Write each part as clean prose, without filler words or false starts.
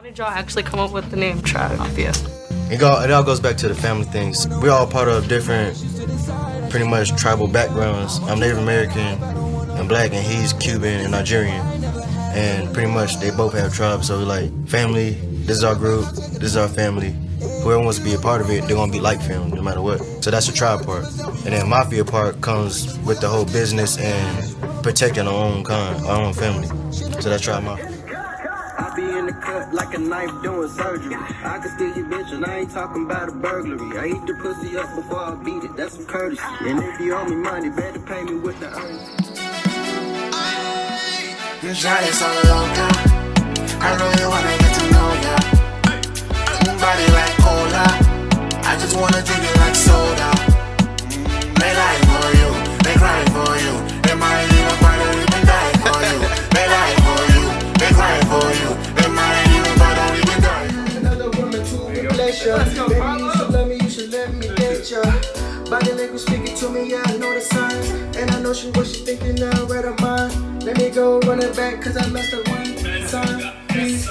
did y'all actually come up with the name Tribe Mafia? It all goes back to the family things. We're all part of different, pretty much tribal backgrounds. I'm Native American and black, and he's Cuban and Nigerian. And pretty much they both have tribes, so we're like, family, this is our group, this is our family. Whoever wants to be a part of it, they're gonna be like family no matter what. So that's the tribe part. And then Mafia part comes with the whole business and protecting our own kind, our own family. So that's Tribe Mafia. I be in the cut like a knife doing surgery. I can steal your bitch and I ain't talking about a burglary. I eat the pussy up before I beat it, that's some courtesy. And if you owe me money, better pay me with the earnings. This shot is so long now. I really wanna get to know ya. Body like cola, I just wanna drink it like soda. They lie for you, they cry for you. They might even fight or even die for you. They lie for you, they cry for you. They might even fight or even die for you. Another woman to replace ya. Baby, you should love me, you should let me date ya. Body language speaking to me, yeah, I know the signs. And I know what she thinking now, read her mind. Let me go run it back, cause I messed up one time, please.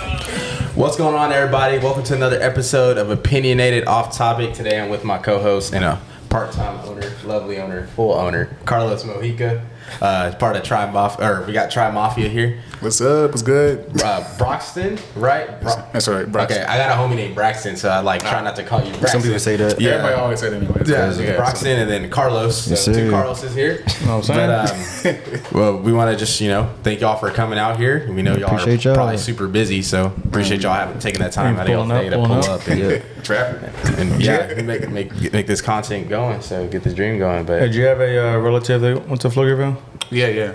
What's going on, everybody? Welcome to another episode of Opinionated Off-topic. Today I'm with my co-host and a part-time owner, lovely owner, full owner, Carlos Mojica. Part of Tribe Mafia, or we got Tribe Mafia here. What's up? What's good? Broxton, right? That's right, Broxton. Okay, I got a homie named Braxton, so I try not to call you Braxton. Some people say that. Yeah, everybody always say that anyway. Yeah, Broxton and then Carlos. So two Carloses here. You know what I'm saying? But, well, we want to just, thank y'all for coming out here. We know y'all are probably super busy, so appreciate y'all taking that time out of your day to pull up and traffic. And make this content going, so get this dream going. But did you have a relative that went to Pflugerville? Yeah.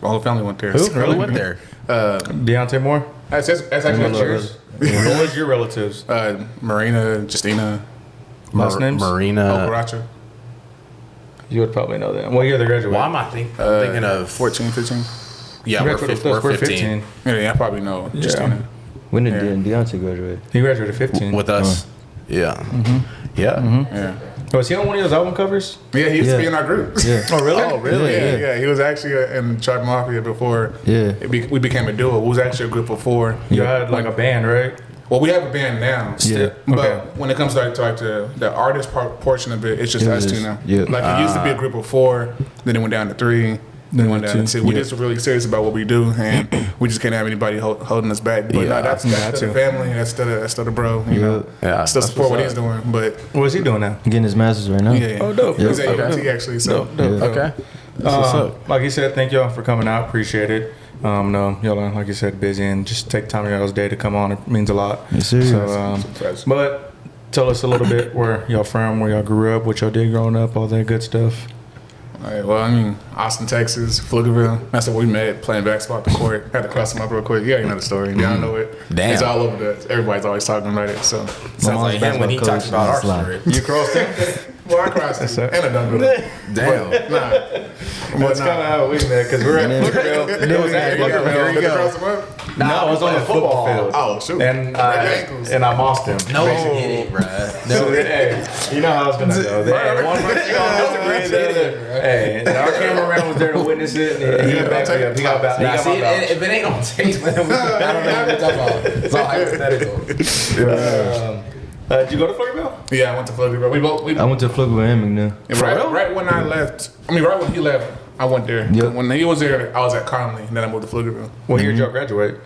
My whole family went there. Who really went there? Deontay Moore? That's actually yours. What was your relatives? Marina, Justina. Last names? Marina. Okaracha. You would probably know that. What year they graduated? Why am I thinking of 14, 15? Yeah, we're 15. Yeah, I probably know Justina. When did Deontay graduate? He graduated 15. With us. Yeah. Mm-hmm. Yeah. Was he on one of those album covers? Yeah, he used to be in our group. Yeah. Oh, really? Oh, really? Yeah. He was actually in Tribe Mafia before. Yeah. We became a duo. We was actually a group before. You had like a band, right? Well, we have a band now. Yeah. But when it comes to the artist portion of it, it's just us two now. Yeah. Like it used to be a group of 4, then it went down to 3. Then went down to 2. We're just really serious about what we do, and we just can't have anybody holding us back. But no, that's the family. That's the bro. You know, still support what he's doing. But what is he doing now? Getting his master's right now. Yeah. Oh, dope. He's at UT actually. So dope. Okay. Like you said, thank y'all for coming out. Appreciate it. No, y'all are, like you said, busy, and just take time out of y'all's day to come on. It means a lot. Yes, sir. So, but tell us a little bit where y'all from, where y'all grew up, what y'all did growing up, all that good stuff. All right, well, I mean, Austin, Texas, Pflugerville. That's where we met, playing basketball at the court. Had to cross them up real quick. Yeah, you know the story. Y'all know it. Damn. It's all over everybody's always talking about it. So Sounds like him when he talks about our story. You crossed him? well, I crossed him. And I done with it. Damn. Nah. That's kind of how we met, because we're at Pflugerville. It was at Pflugerville. Did you cross him up? No, I was on the football field. Oh, shoot. And I mossed him. No, hit it, bro. So then, hey, you know how it's gonna go. Then one person gonna disagree with the other. Hey, and our cameraman was there to witness it. And he backed me up. He got back. If it ain't on tape, then I don't know what we're talking about. It's all hypothetical. Did you go to Pflugerville? Yeah, I went to Pflugerville. I went to Pflugerville and McNeil. Right when I left, right when he left, I went there. Yep. When he was there, I was at Conley, and then I moved to Pflugerville. What year did y'all graduate?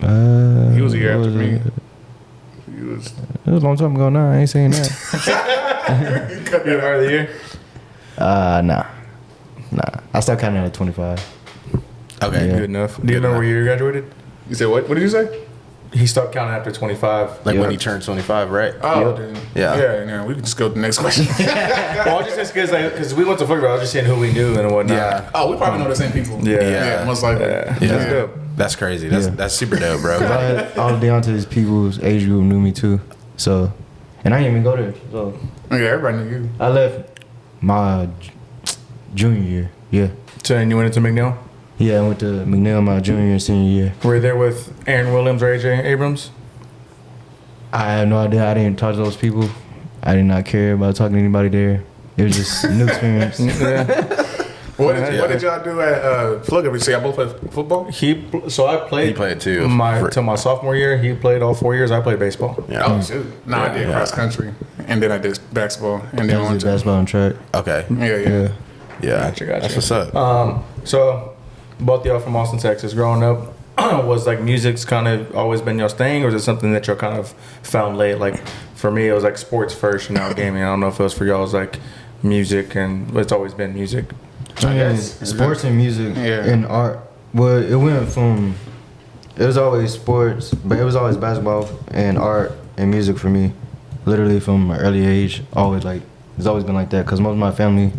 He was a year after me. It was a long time ago now. I ain't saying that. You cut me part of the year? Nah. I started counting at 25. Okay. Good enough. Do you remember what year you graduated? You said what? What did you say? He stopped counting after 25. Like when he turned 25, right? Oh, then, Yeah. Yeah. We can just go to the next question. Well, I just because we went to Pflugerville, I was just saying who we knew and whatnot. Yeah. Oh, we probably know the same people. Yeah. Most likely. Yeah. That's dope. That's crazy. That's super dope, bro. All of Deontay's people's age group knew me too. So, and I didn't even go there. So, Yeah, everybody knew you. I left my junior year. Yeah. So, and you went into McNeil? Yeah, I went to McNeil my junior and senior year. Were you there with Aaron Williams or AJ Abrams? I have no idea. I didn't talk to those people. I did not care about talking to anybody there. It was just a new experience. Yeah. What did y'all do at Flugger? You say y'all both played football? I played. He played too. Till my sophomore year. He played all 4 years. I played baseball. Yeah. Oh shoot! No, I did cross country, and then I did basketball, and then I went to basketball and track. Okay. Yeah. Gotcha. That's what's up. So both y'all from Austin, Texas. Growing up, was like music's kind of always been y'all's thing, or is it something that y'all kind of found late? Like for me, it was like sports first, and now gaming. I don't know if it was for y'all. It was like music, and it's always been music. I mean, sports and music and art. Well, it went from. It was always sports, but it was always basketball and art and music for me. Literally from an early age, always like it's always been like that. Cause most of my family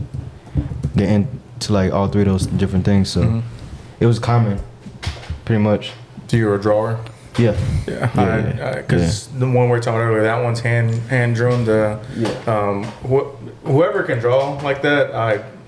get into like all three of those different things, so it was common, pretty much. So you were a drawer? Yeah. Because the one we're talking earlier, that one's hand drawn. Whoever can draw like that,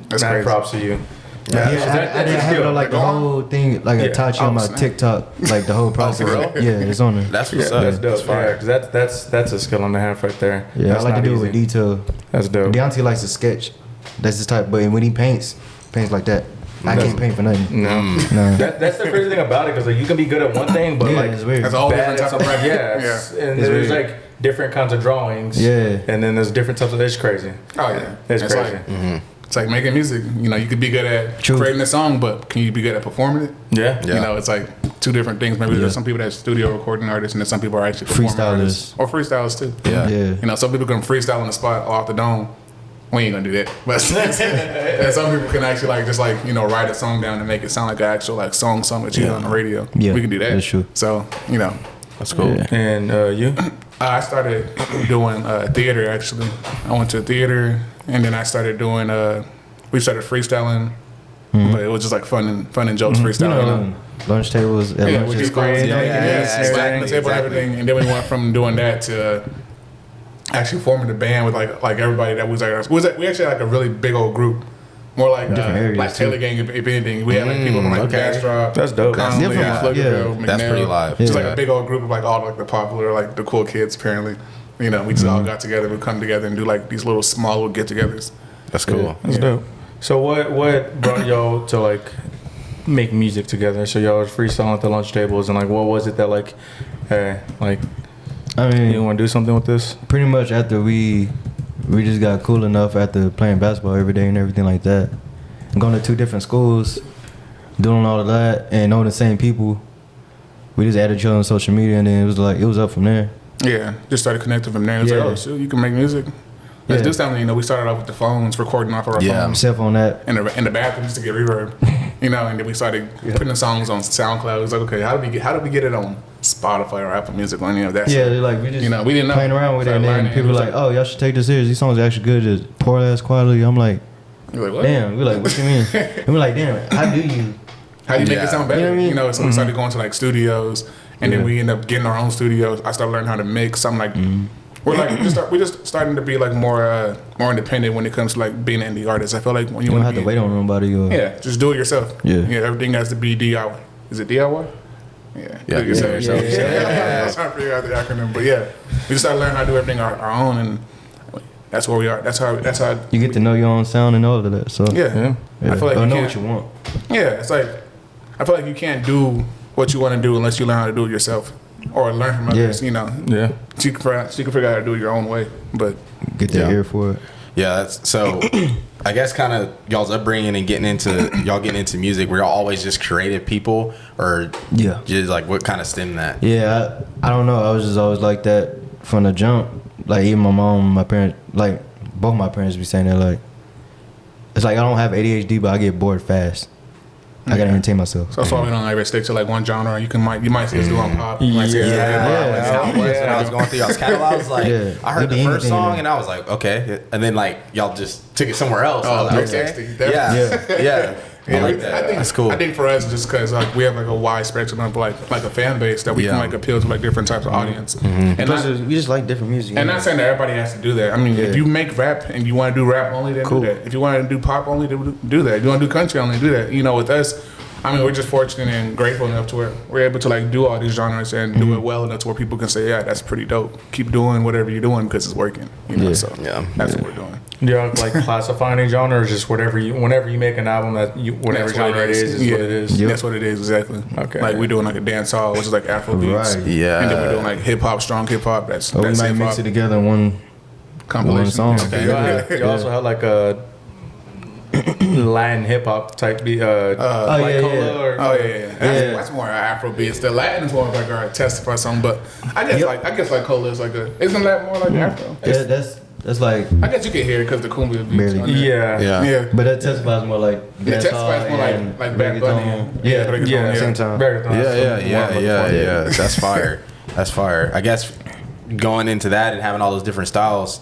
That's mad crazy. props to you. I didn't have it on like the whole thing, like I taught you on my TikTok, like the whole process. real? It's on there. That's what's That's up. dope. Because that's a skill and a half right there. Yeah, That's I like to not do it easy. with detail. That's dope. Deontay likes to sketch. That's his type, but when he paints like that. I can't paint for nothing. No. That's the crazy thing about it, because like, you can be good at one thing, but like it's weird. That's all bad different at type of something. practice. And It's there's weird. like different kinds of drawings. Yeah. And then there's different types of. It's crazy. Oh yeah, It's crazy. Like, it's like making music. You know, you could be good at True. creating a song, but can you be good at performing it? Yeah. You know, it's like two different things. Maybe there's some people that's studio recording artists, and then some people are actually performing artists. Or freestylers too. Yeah. You know, some people can freestyle on the spot off the dome. We ain't gonna do that, but and some people can actually like just like write a song down and make it sound like an actual like song that you hear on the radio. Yeah, we can do that. that's true. So That's cool. Yeah. And you? I started doing theater actually. I went to theater, and then I started doing. We started freestyling, but it was just like fun and jokes freestyling. Lunch tables at Yeah, lunch we at did school. slacking the table and everything, and then we went from doing that to actually forming a band with like everybody that was like we actually had like a really big old group, more like Different areas, like too. Taylor Gang if anything. We had like people from like Bastrop. That's dope. Conley, different. Pflugerville, Yeah. That's McNair. pretty live. Just Yeah. like a big old group of like all like the popular like the cool kids apparently. We just all got together. We come together and do like these little small little get-togethers. That's cool. That's dope. So what brought y'all to like make music together? So y'all was freestyling at the lunch tables, and like what was it that like, hey, like I you mean, want to do something with this? pretty much after we just got cool enough after playing basketball every day and everything like that, going to 2 different schools, doing all of that, and knowing the same people. We just added each other on social media, and then it was up from there. Yeah, just started connecting from there. It's like, oh, shit, you can make music. Let's do something. We started off with the phones, recording off of our phones Cell phone app. in the bathroom just to get reverb. And then we started putting the songs on SoundCloud. It was like, okay, how do we get it on Spotify or Apple Music or any of that? Yeah, stuff? like we just we didn't know. playing around with it, Started and then learning. people It was like, oh, y'all should take this serious. These songs are actually good. It's poor ass quality. I'm like, You're like, what? damn. We're like, what you mean? And we're like, damn. How do you? How do you make it sound better? You know what I mean? So we started going to like studios, and then we ended up getting our own studios. I started learning how to mix. I'm like, we're like we just starting to be like more independent when it comes to like being an indie artist. I feel like when You don't have to wait on nobody. Or, just do it yourself. Yeah. Everything has to be DIY. Is it DIY? Yeah. Do it yourself. I was trying to figure out the acronym, but yeah, we just started learning how to do everything our own, and that's where we are. That's how you get to know your own sound and all of that. So Yeah. I feel like or you know can't- what you want. Yeah, it's like I feel like you can't do what you want to do unless you learn how to do it yourself or learn from others. Yeah. Yeah. So you can figure out how to do it your own way. But Get the ear for it. Yeah, that's so. I guess kind of y'all's upbringing and getting into music. Were y'all always just creative people, or just like what kind of stemmed that? Yeah, I don't know. I was just always like that from the jump. Like even my mom, my parents, like both my parents be saying that like it's like I don't have ADHD, but I get bored fast. I gotta entertain myself. so that's why we don't ever stick to like one genre. You might see us doing pop. You might see us doing hip-hop. When I was going through y'all's catalog, I was like, Yeah. I heard It'd the be first anything, song yeah. and I was like, okay, and then like y'all just took it somewhere else. I was like, okay, 360, definitely. yeah. I like that. I think, That's cool. I think for us, just because like we have like a wide spectrum of like a fan base that we can like appeal to like different types of audience. And Plus, not, we just like different music. and not saying that everybody has to do that. I mean, if you make rap and you want to do rap only, then Cool. do that. If you want to do pop only, then do that. If you want to do country only, do that. With us, I mean, we're just fortunate and grateful enough to where we're able to like do all these genres and do it well enough to where people can say, yeah, that's pretty dope. Keep doing whatever you're doing because it's working. You know, so that's what we're doing. Do you like classify any genre, or just whenever you make an album whatever genre it is what it is? That's what it is, exactly. Okay. Like we're doing like a dance hall, which is like Afro beats. Right. Yeah. And then we're doing like hip hop, strong hip hop. That's we might hip-hop mix it together in one compilation song. Okay. You also have like a Latin hip hop type beat. Like Cola or That's more Afro beats. The Latin is more like our testify song, but I guess like Cola is like isn't that more like Afro? Yeah, that's like. I guess you can hear it because the cumbia beats. Barely. On there. Yeah. But that testifies more like. Yeah, testifies more like Bad Bunny. Yeah, at the same time. Yeah. That's fire. That's fire. I guess going into that and having all those different styles,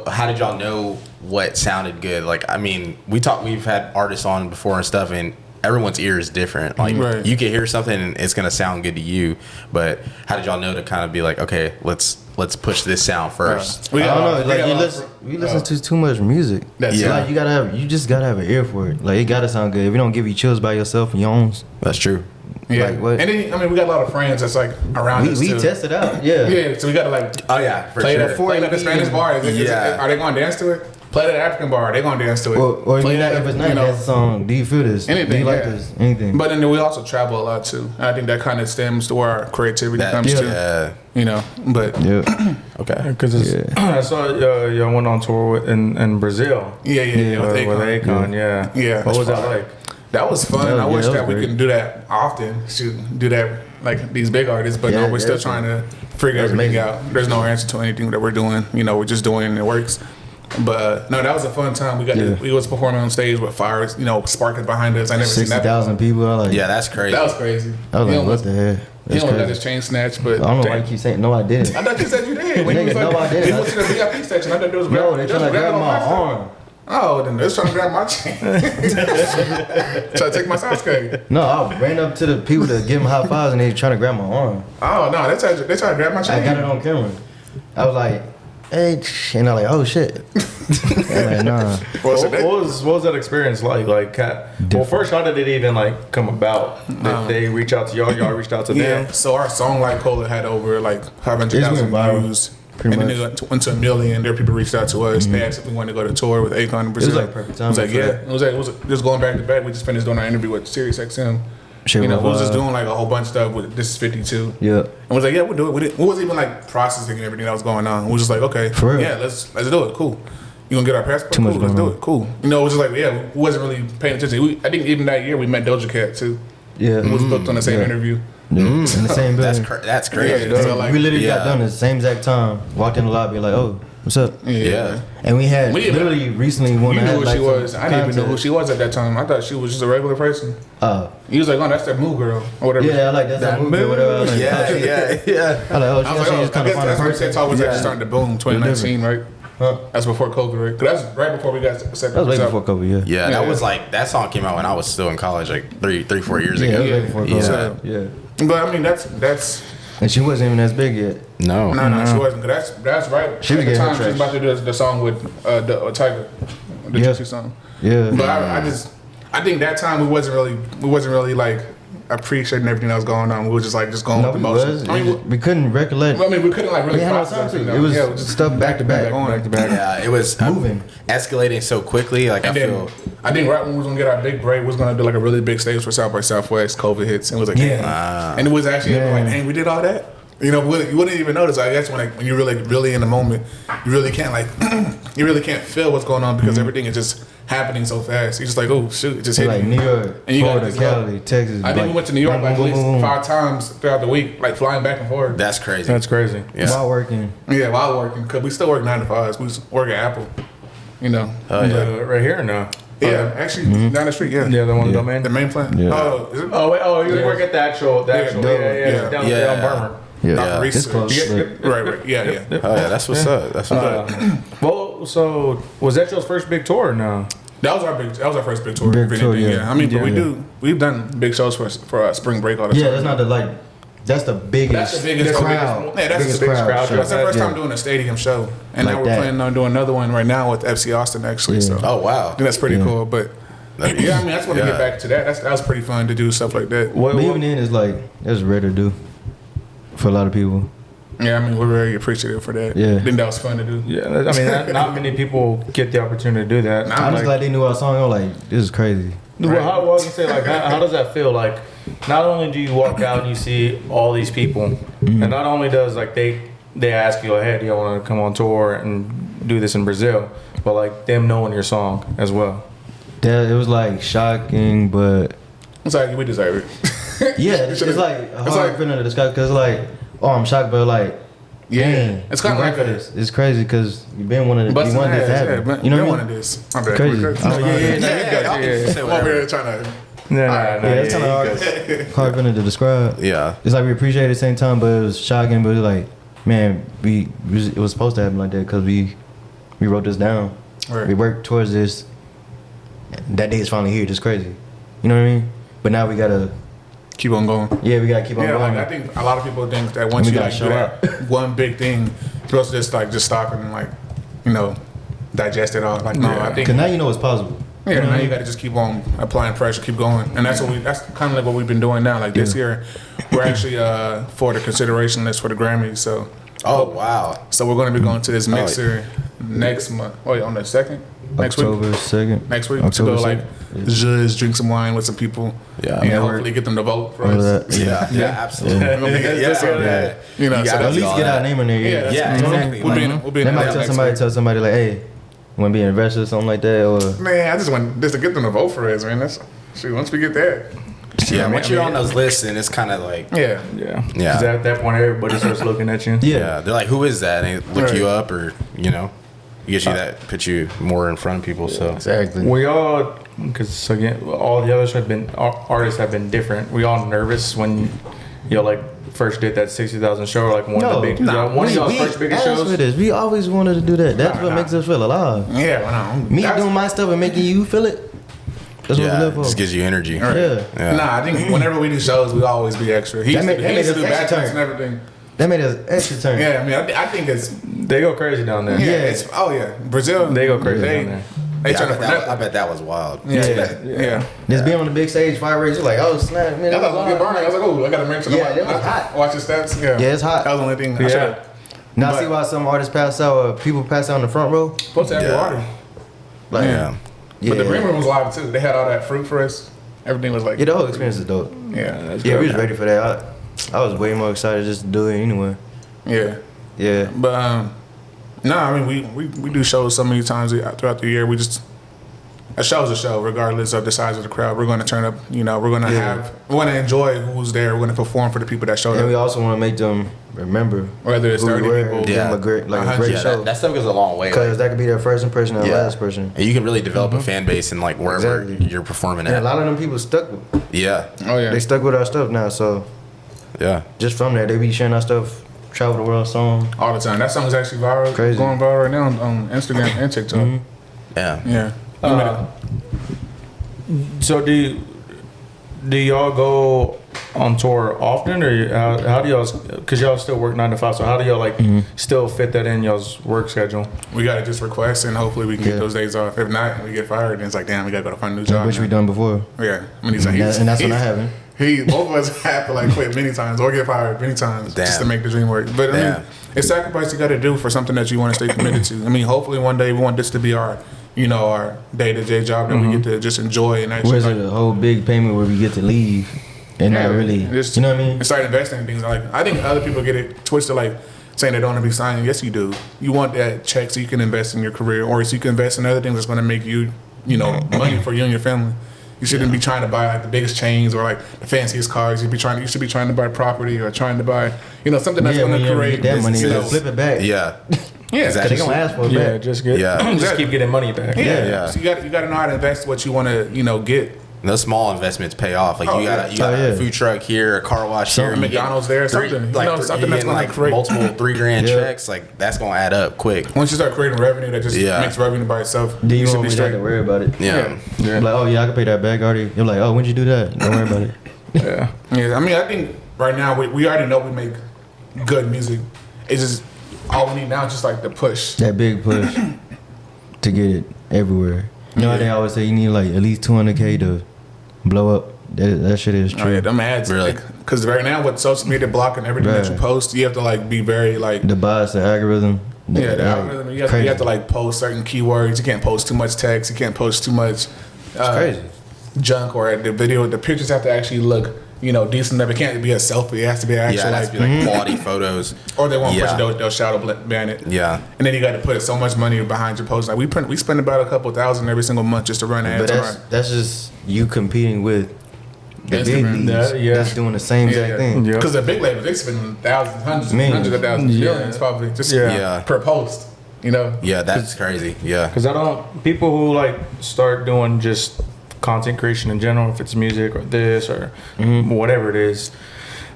how did y'all know what sounded good? Like, I mean, we've had artists on before and stuff, and everyone's ear is different. Like, you can hear something and it's gonna sound good to you, but how did y'all know to kind of be like, okay, let's push this sound first? I don't know. Like we listen to too much music. Like you just gotta have an ear for it. Like it gotta sound good. If it don't give you chills by yourself and your own. That's true. Yeah, like, what? And then we got a lot of friends that's like around us too. We test it out. Yeah, so we gotta like play at the Spanish bar. Are they gonna dance to it? Play at the African bar. They gonna dance to it. Or if it's not a song, do you feel this? Anything? Do you like this? Anything? But then we also travel a lot too. And I think that kind of stems to where our creativity comes to. You know, but okay, because I saw y'all went on tour in Brazil. With Akon. Yeah. What was that like? That was fun. I wish that we could do that often. Do that like these big artists, but no, we're still trying to figure everything out. There's no answer to anything that we're doing. You know, we're just doing it and it works. But no, that was a fun time. We was performing on stage with fires, sparking behind us. I never seen that. 60,000 people. That's crazy. That was crazy. I was like, what the hell? He don't let his chain snatch, but I don't know why you keep saying no. I didn't. I thought you said you did. When Nigga, no, I didn't. He went to the VIP section. I thought there was they trying to grab my arm. Oh, then they're trying to grab my chain. Try to take my Sasuke. No, I ran up to the people to give them high fives and they trying to grab my arm. Oh no, they tried to grab my chain. I got it on camera. I was like, hey, and I'm like, oh shit. Like, nah. What was that experience like? Well, first, how did it even come about? Did they reach out to y'all? Y'all reached out to them? So our song like Cola had over 500,000 views. And then it went to 1 million. There, people reached out to us. They asked if we wanted to go to tour with Akon in Brazil. It was perfect time. It was just going back to back. We just finished doing our interview with Sirius XM. We was just doing a whole bunch of stuff with This Is 52. Yeah. And we was like, yeah, we'll do it. We wasn't even processing everything that was going on. We was just like, okay, for real? Yeah, let's do it. Cool. You gonna get our passport? Cool, let's do it. Cool. It was just we wasn't really paying attention. I think even that year we met Doja Cat too. Yeah. We was booked on the same interview. Yeah. In the same building. That's crazy. Yeah, so we literally got done at the same exact time. Walked in the lobby like, oh, what's up? Yeah. And we had literally recently one. You knew who she was. I didn't even know who she was at that time. I thought she was just a regular person. He was like, oh, that's that Moo girl or whatever. Yeah, that's that Moo girl. Whatever. Yeah. I was like, oh, she's kind of funny person. TikTok was actually starting to boom 2019, right? Huh? That's before COVID, right? Cause that's right before we got set. That was way before COVID, yeah. That was that song came out when I was still in college, 3-4 years ago. Yeah, before COVID. Yeah. But I mean, that's. And she wasn't even as big yet. No, she wasn't. Cause that's right. She was getting time she was about to do the song with Tiger, the Juicy song. Yeah. But I think that time we wasn't really appreciating everything that was going on. We were just going with the motion. We couldn't recollect. I mean, we couldn't really process it. It was just stuff back to back. Yeah, it was moving, escalating so quickly. I think right when we was gonna get our big break, we was gonna do a really big stage for South by Southwest. COVID hits, and it was and it was actually dang, we did all that. You wouldn't even notice. I guess when you're really in the moment, you really can't you really can't feel what's going on because everything is just happening so fast. You're just oh shoot, it just hit me. New York, and Florida, Cali, Texas. I think we went to New York at least 5 times throughout the week, flying back and forth. That's crazy. Yeah. While working. Yeah, while working, cause we still work 9 to 5s. We work at Apple. Right here now. Yeah, actually down the street. Yeah, the one domain, the main plant. Yeah. Oh, is it? You work at the actual down Burma. Yeah, this close. Right. Yeah. Oh yeah, that's what's up. That's what's up. Well, so was that your first big tour? Or no. That was our first big tour. Yeah. I mean, we've done big shows for spring break all the time. Yeah, that's not that's the biggest crowd. That's the biggest crowd. That's the first time doing a stadium show, and now we're planning on doing another one right now with FC Austin actually. So oh wow, I think that's pretty cool. But Yeah, I mean, I just want to get back to that. That was pretty fun to do stuff like that. But even then, it's like it's rare to do for a lot of people. Yeah, I mean, we're very appreciative for that. Yeah. I think that was fun to do. Yeah, I mean, not many people get the opportunity to do that. I'm just glad they knew our song. I'm like, this is crazy. Well, how I can say like how does that feel? Like, not only do you walk out and you see all these people, and not only does like they ask you, hey, do you want to come on tour and do this in Brazil, but like them knowing your song as well. Yeah, it was like shocking, but It's like we deserve it. yeah, it's like a hard feeling to describe because like, oh, I'm shocked, but like, yeah, it's kind of like this. It's crazy because you've been one of the you wanted this to happen. You know what I mean? This. My bad. Crazy. Oh Yeah. I'm over here trying to. Yeah, it's kind of hard feeling to describe. Yeah. It's like we appreciate it at the same time, but it was shocking. But it was like, man, it was supposed to happen like that because we wrote this down. Right. We worked towards this. That day is finally here. Just crazy. You know what I mean? But now we gotta keep on going. Yeah, we gotta keep on going. Like, I think a lot of people think that once you like do that one big thing, you're supposed to just stop and like, digest it all. Like no, I think because now you know it's possible. Yeah, now you got to just keep on applying pressure, keep going, and that's kind of like what we've been doing now. Like this year, we're actually for the consideration list for the Grammys. So, oh wow! So we're going to be going to this mixer next month. Oh, yeah, on the 2nd, next week. October 2nd. Next week to go like just drink some wine with some people. Yeah, and hopefully get them to vote for us. Yeah, absolutely. Yeah. You know, so at least get our name in there. Yeah, exactly. We'll be they might tell somebody like, hey, want to be an investor or something like that, or man, I just want to get them to vote for us, man. That's once we get that. Yeah, once you're on those lists, and it's kind of like yeah. Because at that point, everybody starts looking at you. Yeah, they're like, "Who is that?" And they look you up, or gives you that, puts you more in front of people. So exactly. We all, because again, all the others artists have been different. We all nervous when first did that 60,000 show, or like one of y'all's first biggest shows. For this. We always wanted to do that. That's what makes us feel alive. Yeah, me doing my stuff and making you feel it. That's what we live for. Just gives you energy. Right. Yeah. Nah, I think whenever we do shows, we always be extra. He used to do back turns and everything. That made us extra turn. Yeah, I mean, I think they go crazy down there. Yeah, Brazil. They go crazy down there. I bet that was wild. Yeah. Just being on the big stage, fireworks, you're like, oh snap, man. I thought it was good burning. I was like, oh, I gotta make sure. Yeah, it was hot. Watch the steps. Yeah, it's hot. That was the only thing. Now see why some artists pass out, people pass out in the front row. Supposed to have your water. Like, But the green room was live too. They had all that fruit for us. Everything was like. Yeah, the whole experience is dope. Yeah, we was ready for that. I was way more excited just to do it anyway. Yeah. But I mean, we do shows so many times throughout the year. A show's a show, regardless of the size of the crowd. We're going to turn up. We're going to we want to enjoy who's there. We're going to perform for the people that showed up. And we also want to make them remember. Whether it's 30 people, give them a great show. That stuff goes a long way. Because that could be their first impression or last person. And you can really develop a fan base in like wherever you're performing at. Yeah, a lot of them people stuck with. Yeah. Oh yeah. They stuck with our stuff now, so. Yeah. Just from there, they be sharing our stuff. Travel the World song all the time. That song is actually viral, going viral right now on Instagram and TikTok. Yeah. So do y'all go on tour often, or how do y'all? Because y'all still work 9 to 5. So how do y'all still fit that in y'all's work schedule? We gotta just request, and hopefully we can get those days off. If not, we get fired, and it's like, damn, we gotta go to find a new job. Which we done before. Yeah, I mean, and that's when I haven't. Both of us have to quit many times or get fired many times just to make the dream work. But I mean, it's sacrifice you got to do for something that you want to stay committed to. I mean, hopefully one day we want this to be our day-to-day job that we get to just enjoy and actually. Where's a whole big payment where we get to leave and not really, you know what I mean? And start investing in things. I think other people get it twisted, saying they don't want to be signing. Yes, you do. You want that check so you can invest in your career, or so you can invest in other things that's going to make you, money for you and your family. You shouldn't be trying to buy the biggest chains or the fanciest cars. You should be trying to buy property or trying to buy something that's going to create that money. Flip it back. Yeah. Yeah, exactly. They're gonna ask for it back. Just keep getting money back. Yeah. So you got to know how to invest what you want to get. Those small investments pay off. You got a food truck here, a car wash here, McDonald's there, something something that's going to create multiple $3,000 checks. That's going to add up quick. Once you start creating revenue, that just makes revenue by itself. Then you won't have to worry about it. Yeah. Like, oh yeah, I can pay that back already. You're like, oh, when'd you do that? Don't worry about it. Yeah. I mean, I think right now we already know we make good music. It's just all we need now is just the push. That big push to get it everywhere. You know, they always say you need like at least 200K to blow up. That shit is true. Oh, yeah, them ads. Really? Because right now with social media blocking everything that you post, you have to like be very like The bias, the algorithm. the algorithm. You have to like post certain keywords. You can't post too much text. You can't post too much crazy. junk, or the video. The pictures have to actually look, decent enough. It can't be a selfie. It has to be actual it has to be like quality photos. Or they won't push it. They'll shadow ban it. Yeah. And then you got to put so much money behind your post. Like we spend about a couple $1,000 every single month just to run ads. But that's just you competing with the big leagues. That's doing the same exact thing. Because the big labels, they spend thousands, hundreds of thousands, millions probably just per post. Yeah, that's crazy. Yeah. Because people who like start doing just content creation in general, if it's music or this or whatever it is,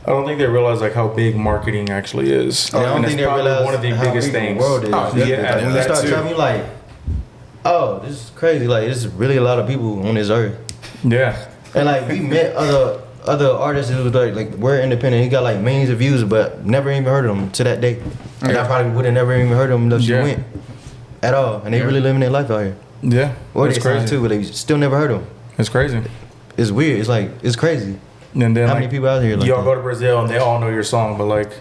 I don't think they realize like how big marketing actually is. I don't think they realize one of the biggest things. The world is. When you start telling me like, oh, this is crazy. Like, there's really a lot of people on this earth. Yeah. And like we met other artists who was like we're independent. He got like millions of views, but never even heard of them to that day. And I probably would have never even heard of them unless she went at all. And they really living their life out here. Yeah, Or they crazy too, but they still never heard of them. It's crazy. It's weird. It's like it's crazy. And then how many people out here? Like y'all go to Brazil and they all know your song, but like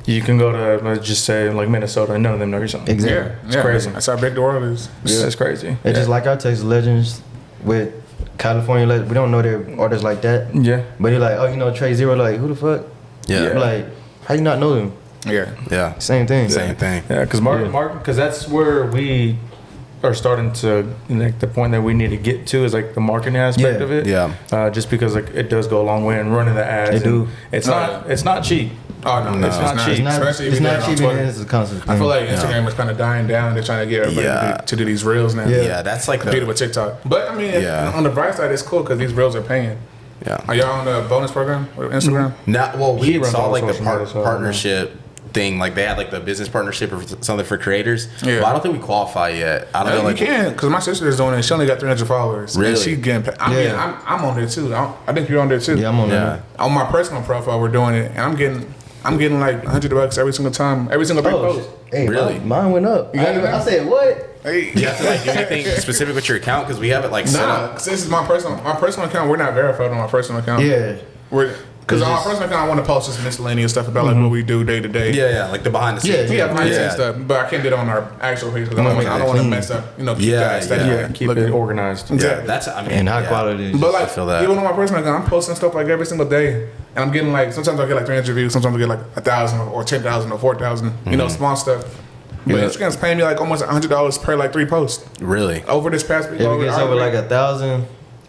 you can go to let's just say like Minnesota and none of them know your song. Exactly. It's crazy. That's how big the world is. Yeah, it's crazy. It's just like our Texas legends with California legends. We don't know their artists like that. Yeah. But they're like, oh, Trey Zero. Like, who the fuck? Yeah. Like, how you not know them? Yeah. Same thing. Same thing. Yeah, because because that's where we are starting to like the point that we need to get to is like the marketing aspect of it. Yeah. Just because like it does go a long way in running the ads. They do. It's not cheap. Oh no, it's not cheap. It's not cheap. It's a constant thing. I feel like Instagram was kind of dying down. They're trying to get everybody to do these reels now. Yeah, that's like compete with TikTok. But I mean, on the bright side, it's cool because these reels are paying. Yeah. Are y'all on the bonus program with Instagram? We saw like the social media, partnership thing. Like they had like the business partnership or something for creators. Yeah. But I don't think we qualify yet. I don't know. You can because my sister is doing it. She only got 300 followers. Really? And she getting. I mean, I'm on there too. I think you're on there too. Yeah, I'm on there. On my personal profile, we're doing it, and I'm getting like $100 every single time, every single post. Hey, really? Mine went up. I said what? Hey. Do you have to like do anything specific with your account because we have it like set Nah, up? because this is my personal account. We're not verified on my personal account. Yeah. Because on my personal account, I want to post just miscellaneous stuff about like what we do day to day. Yeah, like the behind the scenes. Yeah, behind the scenes stuff. But I can't do it on our actual page because I don't want to mess up. Keep it organized. Exactly. That's and high quality. But like, I feel that. even on my personal account, I'm posting stuff like every single day, and I'm getting like sometimes I get like 300 views, sometimes I get like 1,000 or 10,000 or 4,000. Small stuff. But Instagram's paying me like almost $100 per like 3 posts. Really? Over this past week. If it gets over like 1,000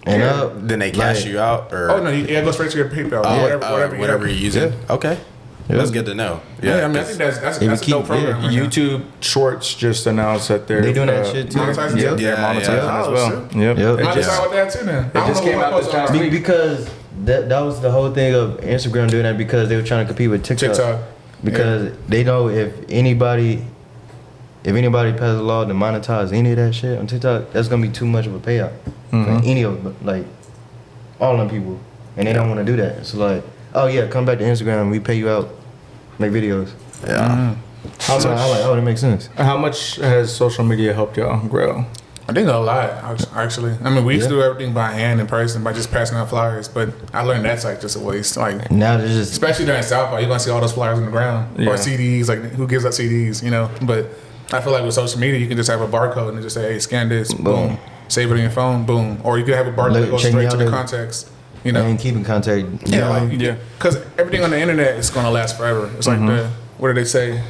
and up, then they cash you out or? Oh no, it goes straight to your PayPal. Whatever you're using. Okay. That's good to know. Yeah, I mean, I think that's a dope program. Right YouTube Shorts just announced that they're doing that shit too. Monetizing too? Yeah, monetizing as well. Yep. Monetize with that too then. It just came out this past week. Because that was the whole thing of Instagram doing that because they were trying to compete with TikTok. Because they know if anybody passes a law to monetize any of that shit on TikTok, that's gonna be too much of a payout for any of like all them people, and they don't want to do that. So like, oh yeah, come back to Instagram, we pay you out, make videos. Yeah. How much? I'm like, oh, that makes sense. How much has social media helped y'all grow? I think a lot, actually. I mean, we used to do everything by hand in person by just passing out flyers, but I learned that's like just a waste. Like now there's just, especially during South by, you're gonna see all those flyers on the ground or CDs. Like who gives out CDs, But I feel like with social media, you can just have a barcode and just say, "Hey, scan this, boom, save it on your phone, boom," or you could have a barcode that goes straight to the contacts. And keeping contact. Because everything on the internet is gonna last forever. It's like what do they say?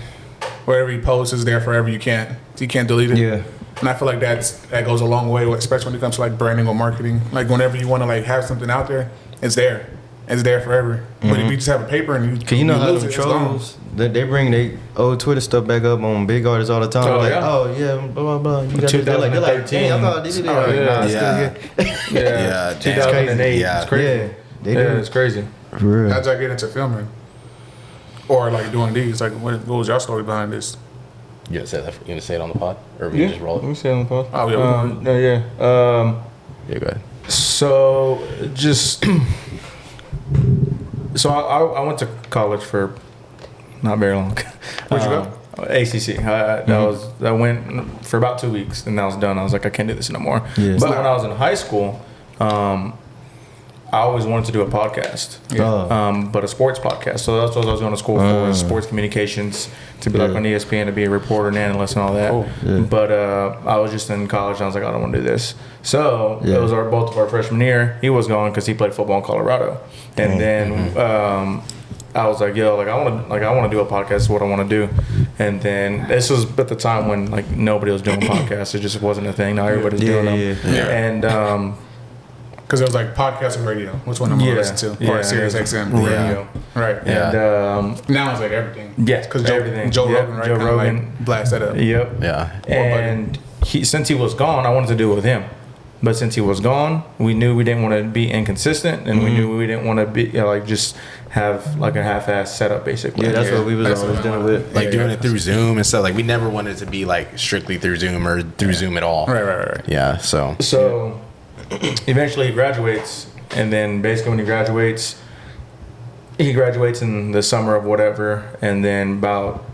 Whatever you post is there forever. You can't delete it. Yeah. And I feel like that goes a long way, especially when it comes to like branding or marketing. Like whenever you want to like have something out there, it's there. It's there forever. But if you just have a paper and you how lose them it, trolls they bring their old Twitter stuff back up on big artists all the time. Oh, like, yeah. oh yeah, blah blah blah. You got they're like, damn, I thought they did it. Yeah. 2008. Yeah. It's crazy. Yeah, they do. It's crazy. For real. how'd y'all get into filming? Or like doing these? Like what was your story behind this? You gonna say it on the pod or we just roll it? Let me say it on the pod. Oh yeah. Yeah, go ahead. So just so I went to college for not very long. Where'd you go? ACC. I went for about 2 weeks, and that was done. I was like, I can't do this anymore. Yeah. But when I was in high school, I always wanted to do a podcast, but a sports podcast. So that's what I was going to school for, sports communications, to be like on ESPN, to be a reporter and analyst and all that. But I was just in college, and I was like, I don't want to do this. So it was both of our freshman year. He was going because he played football in Colorado, and then I was like, yo, I want to do a podcast. Is what I want to do. And then this was at the time when like nobody was doing podcasts. It just wasn't a thing. Now everybody's doing them. And because it was like podcast and radio. Which one am I listening to? Or Sirius XM radio. Right. And now it's like everything. Yes, because everything. Joe Rogan, right? Joe Rogan blast that up. Yep. Yeah. And since he was gone, I wanted to do it with him. But since he was gone, we knew we didn't want to be inconsistent, and we knew we didn't want to be just have like a half-ass setup, basically. Yeah, that's what we was always dealing with. Like doing it through Zoom and stuff. Like we never wanted it to be like strictly through Zoom or through Zoom at all. Right. Yeah. So eventually he graduates, and then basically when he graduates in the summer of whatever, and then about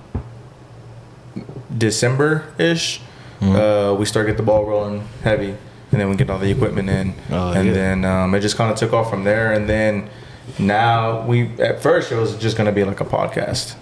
December-ish, we start get the ball rolling heavy, and then we get all the equipment in, then it just kind of took off from there. And then now at first it was just going to be like a podcast.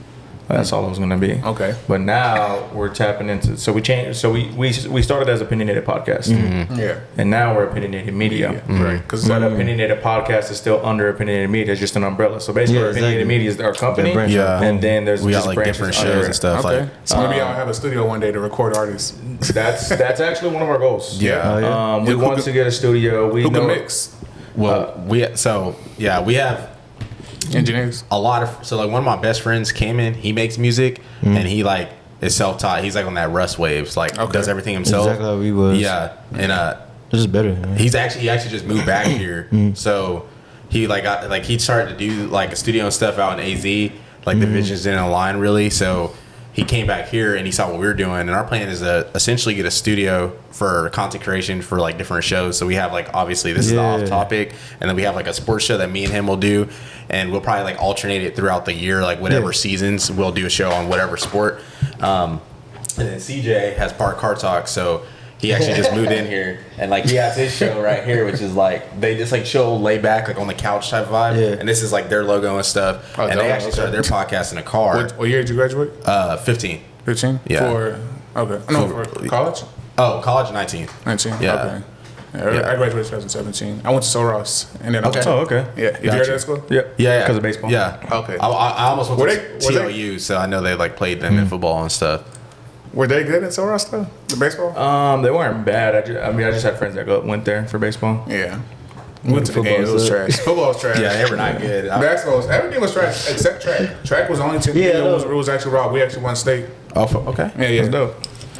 That's all it was going to be. Okay. But now we're tapping into, so we changed. So we started as Opinionated Podcast. Yeah. And now we're Opinionated Media. Right. But Opinionated Podcast is still under Opinionated Media. It's just an umbrella. So basically, Opinionated Media is our company. Yeah. And then there's we just got like different shows and stuff. Okay. Like So maybe I'll have a studio one day to record artists. That's actually one of our goals. Yeah. We want to get a studio. Who can mix? Well, we have Engineers. a lot of, so like one of my best friends came in, he makes music and he like is self-taught. He's like on that Rust waves, like does everything himself. Exactly how we was. Yeah. And this is better. Man. he actually just moved back here. So he he started to do like a studio and stuff out in AZ. Like the visions didn't align really. So he came back here and he saw what we were doing, and our plan is to essentially get a studio for content creation for like different shows. So we have like, obviously this is the Off-topic, and then we have like a sports show that me and him will do, and we'll probably like alternate it throughout the year, like whatever seasons we'll do a show on whatever sport. And then CJ has Park Car Talk, so he actually just moved in here, and like he has his show right here, which is like they just like show lay back like on the couch type vibe, and this is like their logo and stuff. And they actually started their podcast in a car. What year did you graduate? 15. 15? Yeah. For college? Oh, college 19. 19. Yeah. Okay. Yeah, I graduated 2017. I went to Soros, and then Okay. Oh, okay. Yeah. You heard that school? Yeah. Yeah. Because of baseball. Yeah. Okay. I almost went Were to they- TLU, so I know they like played them in football and stuff. Were they good at Soros though? The baseball? They weren't bad. I just had friends that went there for baseball. Yeah. We went to the game. It was trash. Football was trash. Yeah, they were not good. Basketball everything was trash except track. Track was the only team. Yeah, it was actually raw. We actually won state. Oh, okay. Yeah. That's dope.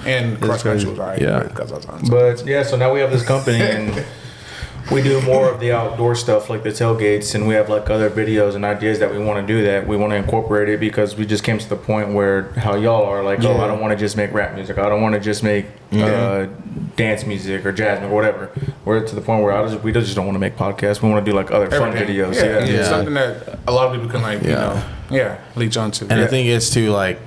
And cross country was alright. Yeah. Because I was on. But yeah, so now we have this company, and we do more of the outdoor stuff like the tailgates, and we have like other videos and ideas that we want to do that we want to incorporate it, because we just came to the point where how y'all are like, oh, I don't want to just make rap music, I don't want to just make dance music or jazz music or whatever. We're to the point where we just don't want to make podcasts. We want to do like other fun videos. Yeah. Something that a lot of people can like, leech onto. And the thing is too, like,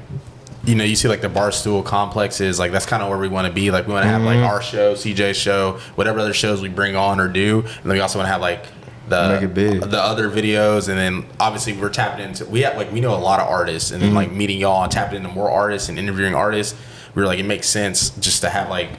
you know, you see like the Barstool complexes, like that's kind of where we want to be. Like we want to have like our show, CJ's show, whatever other shows we bring on or do, and then we also want to have like the other videos, and then obviously we're tapping into we know a lot of artists, and then like meeting y'all and tapping into more artists and interviewing artists. We were like, it makes sense just to have like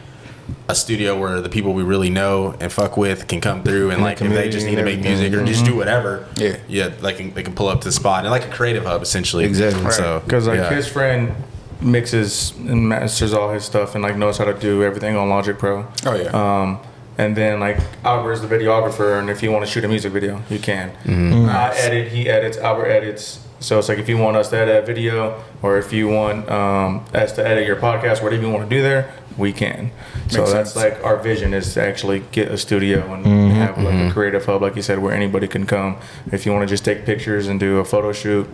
a studio where the people we really know and fuck with can come through, and like if they just need to make music or just do whatever, they can pull up to the spot, and like a creative hub essentially. Exactly. Right. So because like his friend mixes and masters all his stuff and like knows how to do everything on Logic Pro. Oh yeah. And then like Albert's the videographer, and if you want to shoot a music video, you can. I edit, he edits, Albert edits. So it's like if you want us to edit a video, or if you want us to edit your podcast, whatever you want to do there, we can. So that's like our vision is to actually get a studio and have like a creative hub, like you said, where anybody can come. If you want to just take pictures and do a photo shoot,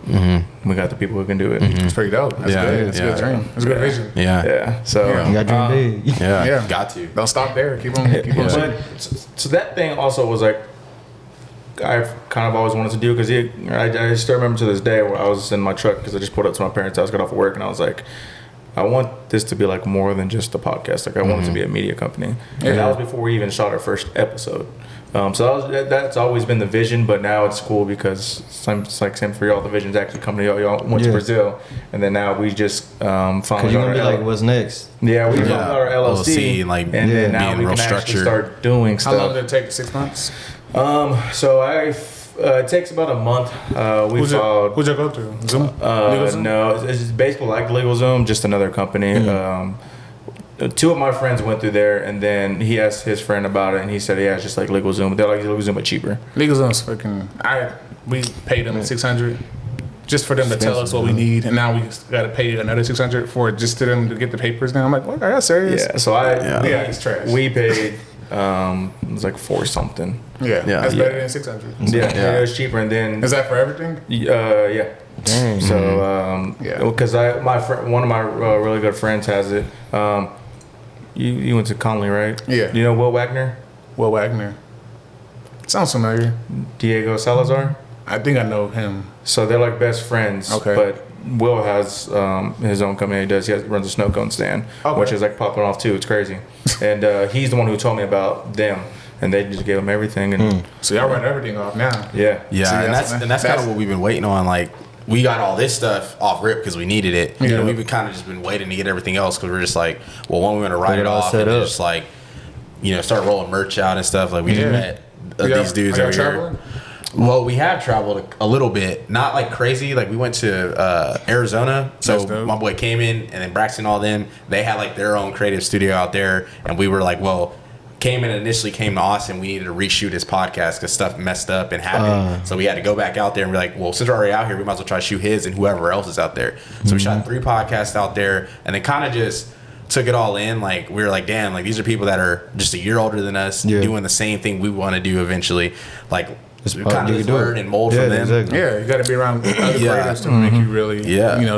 we got the people who can do it. It's pretty dope. That's good. It's a good dream. It's a good vision. Yeah. So You got to dream big. Yeah, got to. Don't stop there. Keep on. But so that thing also was like I've kind of always wanted to do, because I still remember to this day where I was in my truck because I just pulled up to my parents' house, got off of work, and I was like, I want this to be like more than just a podcast. Like I want it to be a media company. And that was before we even shot our first episode. So that's always been the vision, but now it's cool because it's like same for y'all. The vision's actually coming to y'all went to Brazil, and then now we just finally. Because you're gonna be like, what's next? Yeah, we got our LLC, like, and then now we real can actually structured. start doing stuff. How long did it take? 6 months? So it takes about a month. Who'd you go through? Zoom? LegalZoom? No, it's basically like LegalZoom, just another company. Two of my friends went through there, and then he asked his friend about it, and he said, "Yeah, it's just like LegalZoom. They're like LegalZoom, but cheaper." LegalZoom's fucking. We paid them $600 just for them to tell us what we need, and now we got to pay another $600 for just to them to get the papers down. I'm like, what? Are you serious? Yeah. So it's trash. We paid it was like $4 something. Yeah, that's better than $600. Yeah, it was cheaper, and then Is that for everything? yeah. Dang. So because one of my really good friends has it. You went to Conley, right? Yeah. You know Will Wagner? Will Wagner. Sounds familiar. Diego Salazar? I think I know him. So they're like best friends. Okay. But Will has his own company. He runs a snow cone stand, which is like popping off too. It's crazy. And he's the one who told me about them. And they just gave him everything. And So y'all run everything off now. yeah. Yeah, See, and that's kind of what we've been waiting on. Like, we got all this stuff off rip because we needed it. You know, we've been kind of just been waiting to get everything else because we're just like, well, when we want to write Get it it all off set and then up. just like, you know, start rolling merch out and stuff. Like we just met these dudes Are y'all over here. traveling? Well, we have traveled a little bit, not like crazy. Like we went to Arizona, so That's dope. my boy came in, and then Broxton, all them, they had like their own creative studio out there, and we were like, well. Initially came to Austin, we needed to reshoot his podcast because stuff messed up and happened. So we had to go back out there and be like, well, since we're already out here, we might as well try to shoot his and whoever else is out there. So we shot 3 podcasts out there and then kind of just took it all in. Like, we were like, damn, like these are people that are just a year older than us doing the same thing we want to do eventually. Like, we kind of just learn and mold from them. Exactly. Yeah, you got to be around other creators to make you really,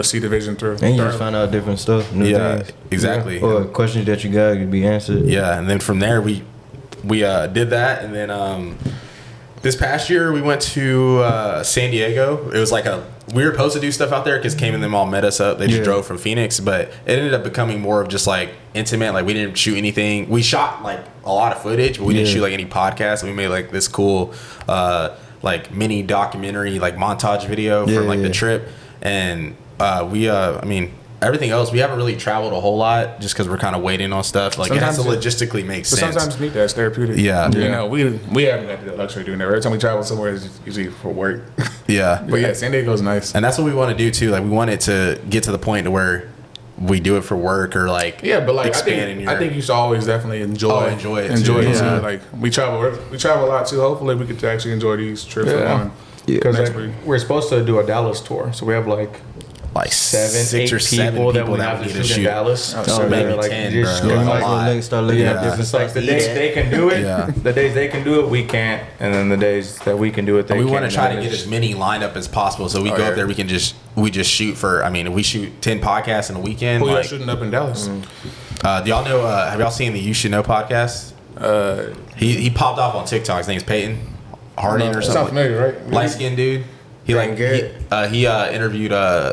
see the vision through. And you just find out different stuff, new things. Exactly. Yeah. Or questions that you got could be answered. Yeah, and then from there we did that, and then this past year we went to San Diego. It was like we were supposed to do stuff out there because Cam and them all met us up. They just drove from Phoenix, but it ended up becoming more of just like intimate. Like we didn't shoot anything. We shot like a lot of footage, but we didn't shoot like any podcasts. We made like this cool like mini documentary like montage video from like the trip, and I mean. Everything else, we haven't really traveled a whole lot just because we're kind of waiting on stuff. Like, Sometimes it has to logistically make sense. Sometimes you need that. It's therapeutic. Yeah. You know, we haven't got the luxury of doing that. Every time we travel somewhere, it's usually for work. Yeah. But yeah, San Diego's nice. And that's what we want to do too. Like, we want it to get to the point to where we do it for work or like but like expanding I think you should always definitely enjoy it it too. too. Like we travel a lot too. Hopefully we get to actually enjoy these trips on. Because Next week. we're supposed to do a Dallas tour, so we have like 6 or 7 people that we that have we to need to shoot in shoot. Dallas. So maybe like, 10, just bro. You A might as lot. well start looking at different It's like stuff the to days eat. they can do it, the days they can do it, we can't, and then the days that we can do it, they We can't. want to try to get as many lined up as possible, so we go up there. We just shoot for. I mean, if we shoot 10 podcasts in a weekend. Who y'all Like, shooting up in Dallas? do y'all know? Have y'all seen the You Should Know podcast? He popped off on TikTok. His name's Peyton Harding or Sounds something. familiar, right? Light skinned dude. He interviewed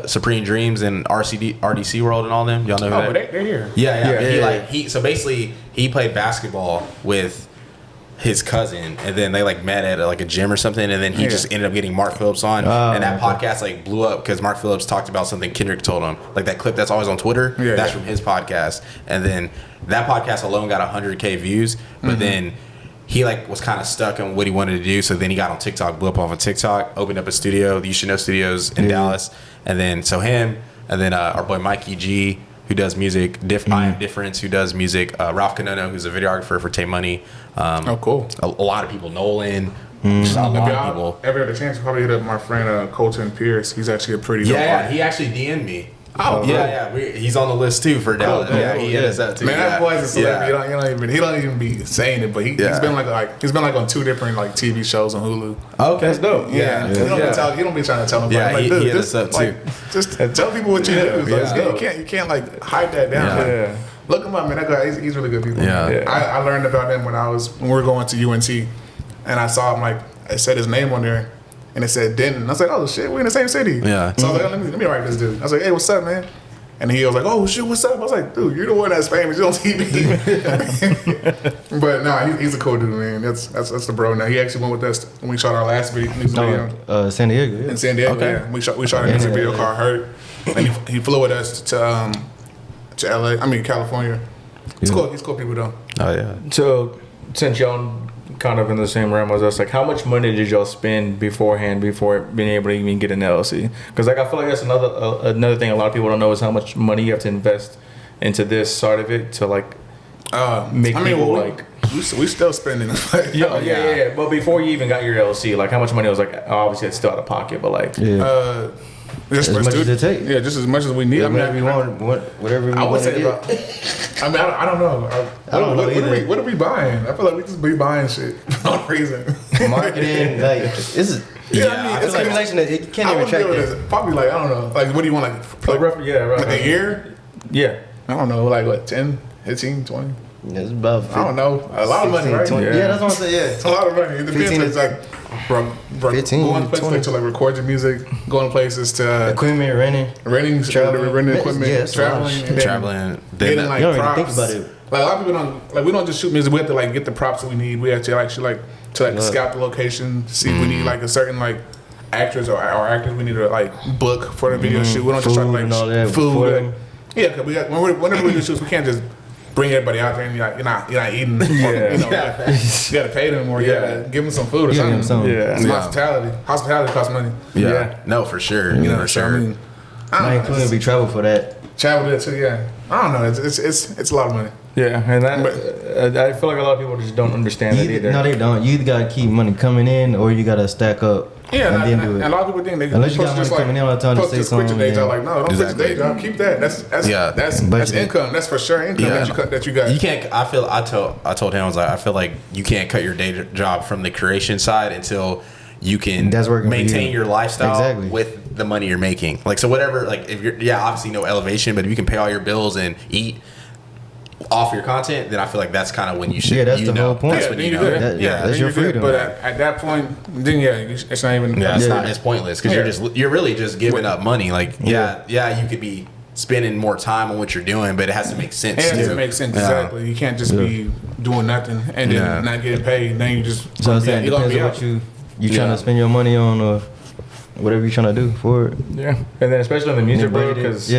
Supreme Dreams and RDC World and all them. Y'all know who Oh, that? but they're here. Yeah. So basically he played basketball with his cousin, and then they like met at like a gym or something, and then he just ended up getting Mark Phillips on, and that podcast like blew up because Mark Phillips talked about something Kendrick told him, like that clip that's always on Twitter. That's from his podcast, and then that podcast alone got 100K views, but then he like was kind of stuck on what he wanted to do, so then he got on TikTok, blew up off of TikTok, opened up a studio, the You Should Know Studios in Dallas, and then and then our boy Mikey G, who does music, I Am Difference, who does music, Ralph Canono, who's a videographer for Tay Money. Cool. A lot of people, Nolan, just a lot of people. Ever had a chance, probably hit up my friend Colton Pierce. He's actually a pretty dope artist. He actually DM'd me. Oh, yeah. He's on the list too for Dallas. He hit us up too. Man, that boy's a celebrity. He don't even be saying it, but he's been like on 2 different like TV shows on Hulu. Okay, That's dope. He don't be trying to tell nobody. Yeah, he hit us up too. Just tell people what you do. You can't like hide that down. Yeah. Look him up, man. That guy, he's really good people. Yeah. I learned about him when we were going to UNT, and I saw him like it said his name on there. And it said Denton. I was like, oh shit, we're in the same city. Yeah. So I was like, let me write this dude. I was like, hey, what's up, man? And he was like, "Oh shit, what's up?" I was like, "Dude, you're the one that's famous. You don't TV." But nah, he's a cool dude, man. That's the bro. Now he actually went with us when we shot our last music video. San Diego. Yeah. In San Diego, yeah. We shot a music video called "Hurt," and he flew with us to LA. I mean California. It's cool. He's cool people though. Oh yeah. So since y'all kind of in the same realm as us, like how much money did y'all spend beforehand before being able to even get an LLC? Because like I feel like that's another thing a lot of people don't know is how much money you have to invest into this side of it to like make people like. We still spending. Yeah. But before you even got your LLC, like how much money was like? Obviously, it's still out of pocket, but like just as much as it takes. Yeah, just as much as we need. Whatever we want, whatever we want to get. I mean, I don't know. I don't know either. What are we buying? I feel like we just be buying shit for no reason. Marketing, like this is. Yeah, I mean, it's accumulation that it can't even track that. Probably like I don't know. Like what do you want? Like a year? Yeah. I don't know. Like what? 10, 15, 20? Yeah, it's about 50, I don't know. A lot of money, right? 20. Yeah, that's what I'm saying. Yeah, it's a lot of money. It depends. It's like from 15, going to places to like record your music, going places to equipment, renting equipment, traveling. Getting like you don't props. even think about it. Like a lot of people don't like. We don't just shoot music. We have to like get the props that we need. We have to actually scout the location, see if we need like a certain like actors or actors we need to like book for the video shoot. We don't just try to like food. Yeah, because whenever we do shoots, we can't just bring everybody out there and you're not eating. You gotta pay them or you gotta give them some food or something. It's hospitality. Hospitality costs money. Yeah. No, for sure. For sure. I mean, I ain't including we travel for that. Travel there too, yeah. I don't know. It's a lot of money. Yeah, and that I feel like a lot of people just don't understand that either. No, they don't. You either gotta keep money coming in or you gotta stack up. Yeah, and then do it. And a lot of people think they unless you got money coming in all the time to say something. Day job. Like, no, don't quit your day job. Keep that. That's income. That's for sure income that you got. You can't. I told him I was like, I feel like you can't cut your day job from the creation side until you can maintain your lifestyle with the money you're making. Like so, whatever. Like if you're obviously no elevation, but if you can pay all your bills and eat off your content, then I feel like that's kind of when you should. Yeah, that's the whole point. That's when you know. That's your freedom. But at that point, then it's not even. Yeah, it's pointless because you're really just giving up money. Like you could be spending more time on what you're doing, but it has to make sense. It has to make sense exactly. You can't just be doing nothing and then not getting paid. Then you just. So I'm saying it depends on what you trying to spend your money on or whatever you're trying to do for it. Yeah, and then especially on the music, bro, because.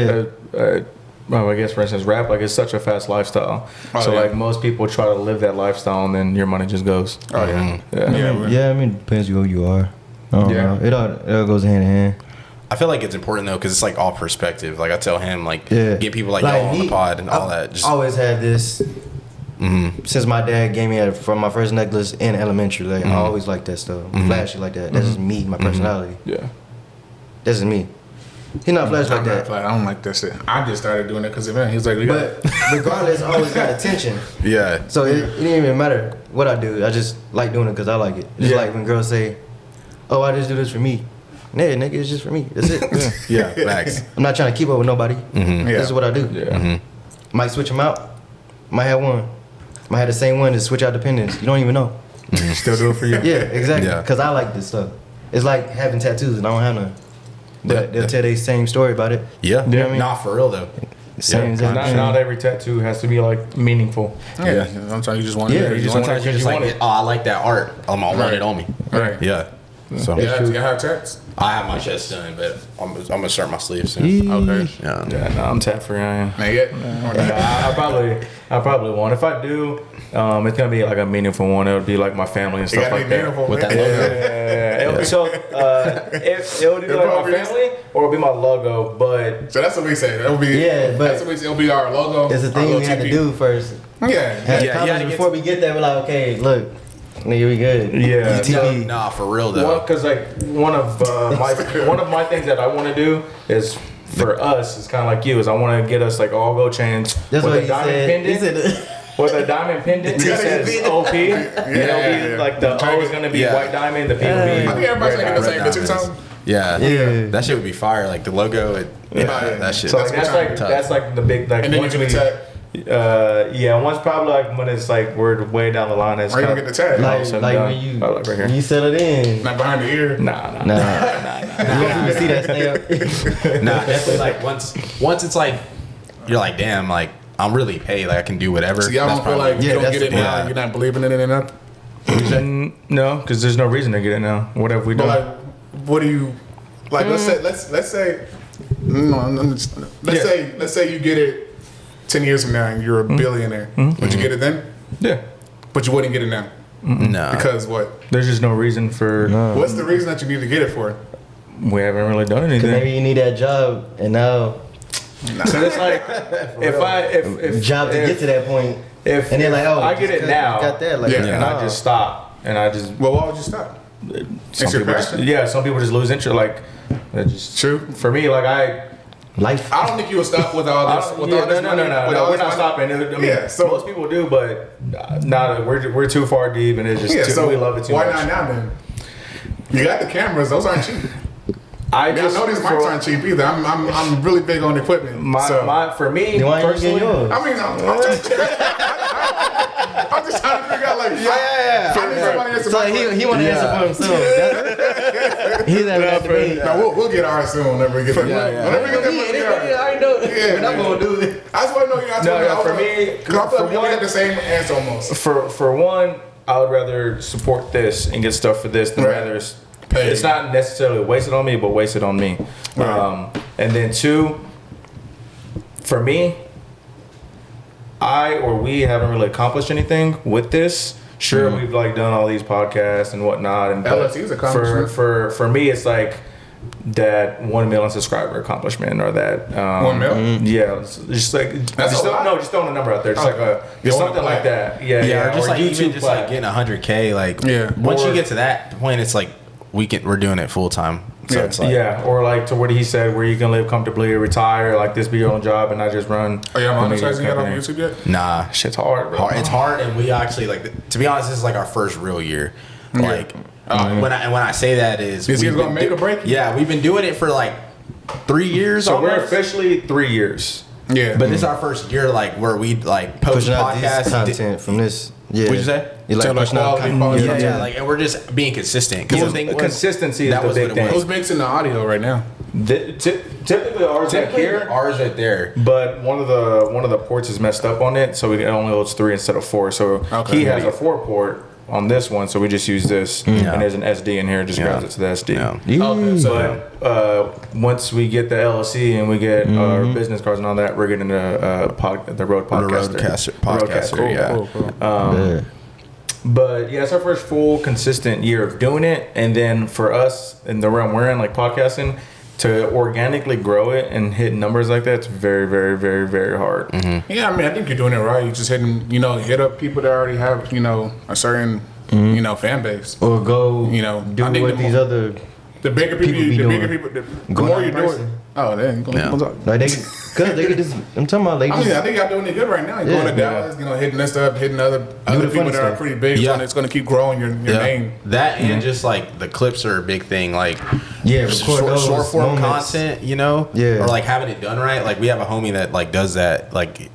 I guess for instance, rap like it's such a fast lifestyle. Like most people try to live that lifestyle, and then your money just goes. I mean, it depends who you are. It all goes hand in hand. I feel like it's important though, because it's like all perspective. Like I tell him, get people like y'all on the pod and all that. Just always had this. Since my dad gave me from my first necklace in elementary, like I always liked that stuff, flashy like that. That's just me, my personality. Yeah, this is me. He not flash like that. I don't like that shit. I just started doing it because of him. He was like, but regardless, I always got attention. Yeah. So it didn't even matter what I do. I just like doing it because I like it. It's like when girls say, "Oh, I just do this for me." Nah, nigga, it's just for me. That's it. Facts. I'm not trying to keep up with nobody. This is what I do. Might switch them out. Might have one. Might have the same one to switch out dependents. You don't even know. Still do it for you. Yeah, exactly. Because I like this stuff. It's like having tattoos and I don't have none. But they'll tell the same story about it. Yeah. You know what I mean? Not for real though. Not every tattoo has to be like meaningful. Yeah. Sometimes you just want it. Sometimes you're just like, I like that art. I'm gonna want it on me. Right. Yeah. So you have tats? I have my chest done, but I'm gonna start my sleeves soon. Okay. No, I'm tat free. I am. Not yet? I probably won't. If I do, it's gonna be like a meaningful one. It'll be like my family and stuff like that. With that logo. So it'll be like my family or it'll be my logo. But so that's what we say. It'll be it'll be our logo. It's the thing we have to do first. Before we get there, we're like, okay, look. Nigga, we good. Yeah. Nah, for real though. Because like one of my things that I want to do is for us. It's kind of like you. Is I want to get us like all gold chains with a diamond pendant. With a diamond pendant that says OP. Like the O is gonna be white diamond. The P will be. I think everybody's making the same picture time. Yeah, that shit would be fire. Like the logo, that shit. So that's like the big like. And then you can tag. Yeah, one's probably like when it's like we're way down the line. It's Where you gonna get the tag? Like when you like right here. when you settle in. Not behind the ear. Nah. You see that stay up. Nah, definitely like once it's like you're like, damn, like I'm really paid, like I can do whatever. So y'all don't feel like you don't get it now. You're not believing in it enough. No, because there's no reason to get it now. What have we done? But like, what do you like? Let's say you get it 10 years from now and you're a billionaire. Would you get it then? Yeah, but you wouldn't get it now. No, because what? There's just no reason for. What's the reason that you need to get it for? We haven't really done anything. Maybe you need that job, and now. So it's like if job to get to that point. And then like, oh, I get it now, got that, like, and I just stop, and I just. Well, why would you stop? Some people just lose interest. Like, that's just true for me. Like life. I don't think you will stop with all this. No. We're not stopping. I mean, so most people do, but not. We're too far deep, and it's just so we love it too much. Why not now then? You got the cameras; those aren't cheap. I know these mics aren't cheap either. I'm really big on equipment. For me, personally, I mean, I'm just trying to figure out like So he want to answer for himself. He's having that debate. No, we'll get ours soon whenever we get that. Whenever we get that money, I already know. We're not gonna do it. I just want to know you're not for me, because I feel like we get the same answer almost. For one, I would rather support this and get stuff for this than rather. It's not necessarily wasted on me, but wasted on me. Right. And then two, for me, we haven't really accomplished anything with this. Sure, we've like done all these podcasts and whatnot, and LSU's accomplishment. For me, it's like that 1 million subscriber accomplishment or that 1 million. Yeah, it's just like just throwing a number out there, just something like that. Or just like YouTube, just like getting 100K. Like once you get to that point, it's like we're doing it full time. So it's like or like to what he said, where you can live comfortably, retire, like this be your own job, and not just run. Are you monetizing yet on YouTube yet? Nah, shit's hard, bro. It's hard, and we actually to be honest, this is like our first real year. Like when I say that is this year's gonna make or break? Yeah, we've been doing it for like 3 years. So almost. we're officially 3 years. Yeah, but this is our first year, like where we like post podcasts content from this. Yeah, what'd you say? You like pushing out quality. Yeah, like, and we're just being consistent. Because consistency is the big thing. Who's mixing the audio right now? Typically ours right here. Ours right there. But one of the ports is messed up on it, so it only holds 3 instead of 4. So he has a 4 port on this one, so we just use this, and there's an SD in here. Just grabs it to the SD. But once we get the LLC and we get our business cards and all that, we're getting the Rode Podcaster. Cool. But it's our first full consistent year of doing it, and then for us in the realm we're in, like podcasting, to organically grow it and hit numbers like that, it's very, very, very, very hard. Yeah, I mean, I think you're doing it right. You're just hit up people that already have, a certain, fan base. Or go, do what these other the bigger people, the more you do it. Oh, then what's up? Like they could just. I'm talking about like. I think y'all doing it good right now. You're going to Dallas, hitting this up, hitting other people that are pretty big. Yeah, it's going to keep growing your name. That and just like the clips are a big thing. Like short form content, or like having it done right. Like we have a homie that like does that. Like he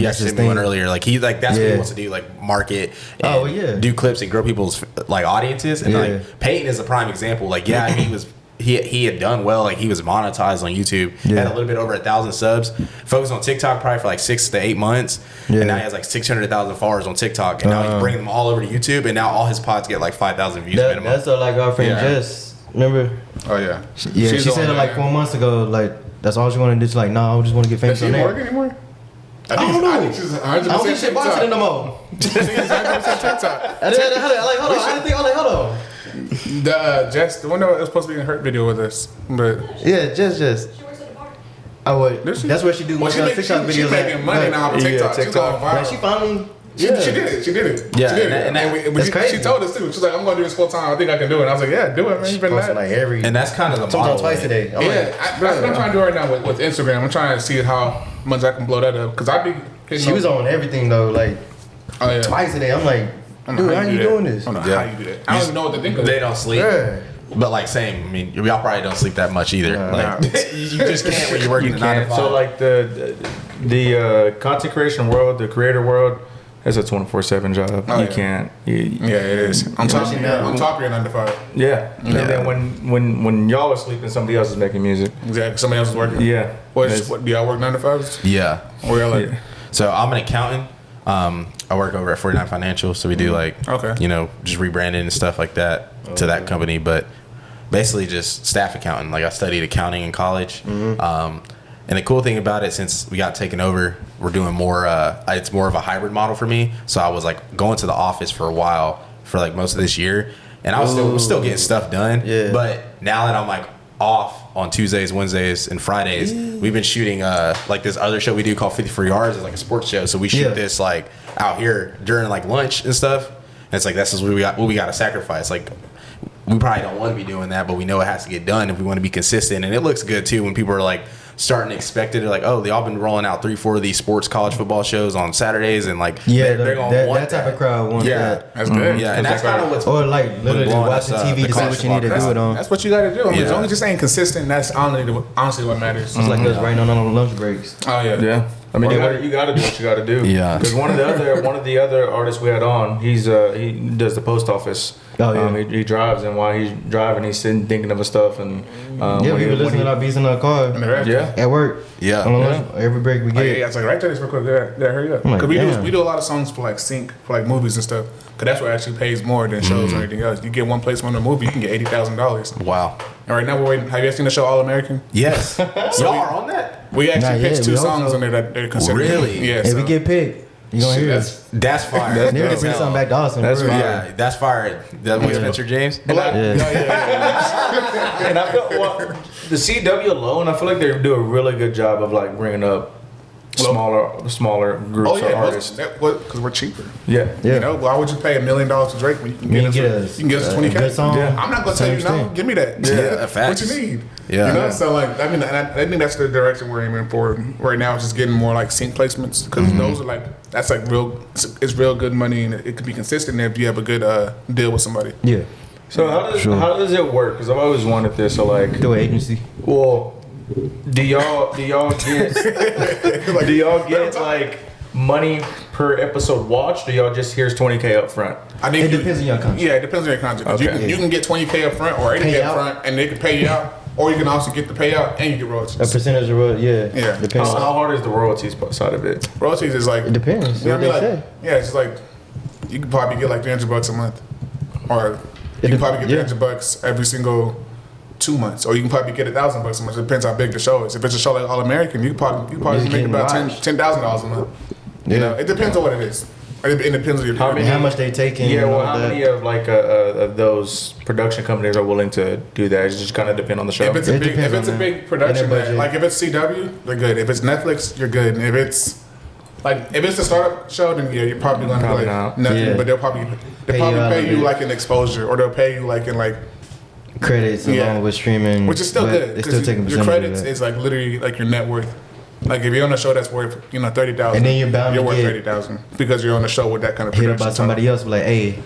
actually sent me one earlier. Like he that's what he wants to do. Like market and do clips and grow people's like audiences. And like Peyton is a prime example. Like he had done well. Like he was monetized on YouTube. Had a little bit over 1,000 subs. Focused on TikTok probably for like 6 to 8 months. And now he has like 600,000 followers on TikTok. And now he's bringing them all over to YouTube. And now all his pods get like 5,000 views minimum. That's like our friend Jess. Remember? Oh yeah. She said it like 4 months ago. Like that's all she wanted to do. She's like, no, I just want to get famous on there. Does she work anymore? I don't know. I think she's 100% I don't think she's boxing no more. She's 100% TikTok. Hold on. The one that was supposed to be in her video with us, but Jess. She works at a bar. Oh wait, that's where she do TikTok videos. She's making money now on TikTok. She's going viral. She finally. She did it. Yeah, and she told us too. She's like, I'm going to do this full time. I think I can do it. And I was like, yeah, do it, man. She posted like and that's kind of the model. Twice a day. That's what I'm trying to do right now with Instagram. I'm trying to see how much I can blow that up because she was on everything though, like twice a day. I'm like, dude, how you doing this? I don't know how you do that. I don't even know what to think of. They don't sleep. But like same, I mean, y'all probably don't sleep that much either. You just can't when you're working 9 to 5. So like the content creation world, the creator world, it's a 24/7 job. Oh, you yeah. can't. Yeah, it is. On top of your 9 to 5. Yeah. And then when y'all are sleeping, somebody else is making music. Exactly. Somebody else is working. Yeah. What do y'all work 9 to 5s? Yeah. Or y'all like? So I'm an accountant. I work over at 49 Financial, so we do like, just rebranding and stuff like that to that company. But basically just staff accounting. Like I studied accounting in college. And the cool thing about it, since we got taken over, we're doing more, it's more of a hybrid model for me. So I was like going to the office for a while for like most of this year. And I was still getting stuff done. Yeah. But now that I'm like off on Tuesdays, Wednesdays, and Fridays, we've been shooting like this other show we do called 54 Yards. It's like a sports show. So we shoot this like out here during like lunch and stuff. And it's like, this is what we got to sacrifice. Like, we probably don't want to be doing that, but we know it has to get done if we want to be consistent. And it looks good too when people are like starting to expect it. They're like, oh, they all been rolling out 3-4 of these sports college football shows on Saturdays, and like they're gonna want that type of crowd wants that. That's good. Yeah, and that's kind of what's or like literally watching TV to see what you need to do it on. That's what you got to do. I mean, as long as you're staying consistent, that's honestly what matters. It's like us writing on lunch breaks. Oh yeah. Yeah. I mean, you got to do what you got to do. Yeah. Because one of the other artists we had on, he does the post office. Oh yeah. He drives, and while he's driving, he's sitting thinking of his stuff, and we were listening to our beats in our car. Yeah. At work. Yeah. On lunch, every break we get. Yeah, it's like right there, this real quick. Yeah, hurry up. Because we do a lot of songs for like sync, for like movies and stuff. Because that's what actually pays more than shows or anything else. You get one placement on a movie, you can get $80,000. Wow. And right now we're waiting. Have you guys seen the show All American? Yes. Y'all are on that? We actually pitched 2 songs so. on there that they're considered. Really? Yeah. If we get picked, you gonna hear us. That's fire. They need to bring something back to Austin. That's for real. fire. Yeah, that's fire. That was Spencer James. And I feel the CW alone, I feel like they do a really good job of like bringing up smaller groups of artists. Because we're cheaper. Yeah. You know, why would you pay $1 million to Drake when you can get us 20K? Good song. Yeah. I'm not gonna tell you no. Give me that. Yeah, facts. What you need. Yeah. You know, so like I mean, I think that's the direction we're aiming for right now. Is just getting more like sync placements because those are like that's like real. It's real good money and it can be consistent if you have a good deal with somebody. Yeah. So how does it work? Because I've always wanted this. So like Through an agency. Well, do y'all get like money per episode watched? Or y'all just here's 20K up front? I think It depends on your contract. Yeah, it depends on your contract. Okay. You can get 20K up front or 80K up front, and they can pay you out, or you can also get the payout and you get royalties. A percentage of royalties, Yeah. Depends. How hard is the royalties side of it? Royalties is like It depends. You know What what I they mean? say. Yeah, it's like you can probably get like $300 a month, or you can probably get $300 every single 2 months, or you can probably get $1,000 a month. It depends how big the show is. If it's a show like All American, you can probably make about $10,000 a month. You know, it depends on what it is. It depends on your How much they taking. Yeah, well, how many of like of those production companies are willing to do that? It just kind of depend on the show. If it's a big production, like if it's CW, they're good. If it's Netflix, you're good. And if it's a startup show, then yeah, you're probably gonna be like nothing. But they'll probably pay you like an exposure, or they'll pay you like in like credits along with streaming, which is still good. They still taking your credits is like literally like your net worth. Like if you're on a show that's worth $30,000, and then you're bound to worth get $30,000 because you're on a show with that kind of hit production. up by somebody else, like, hey,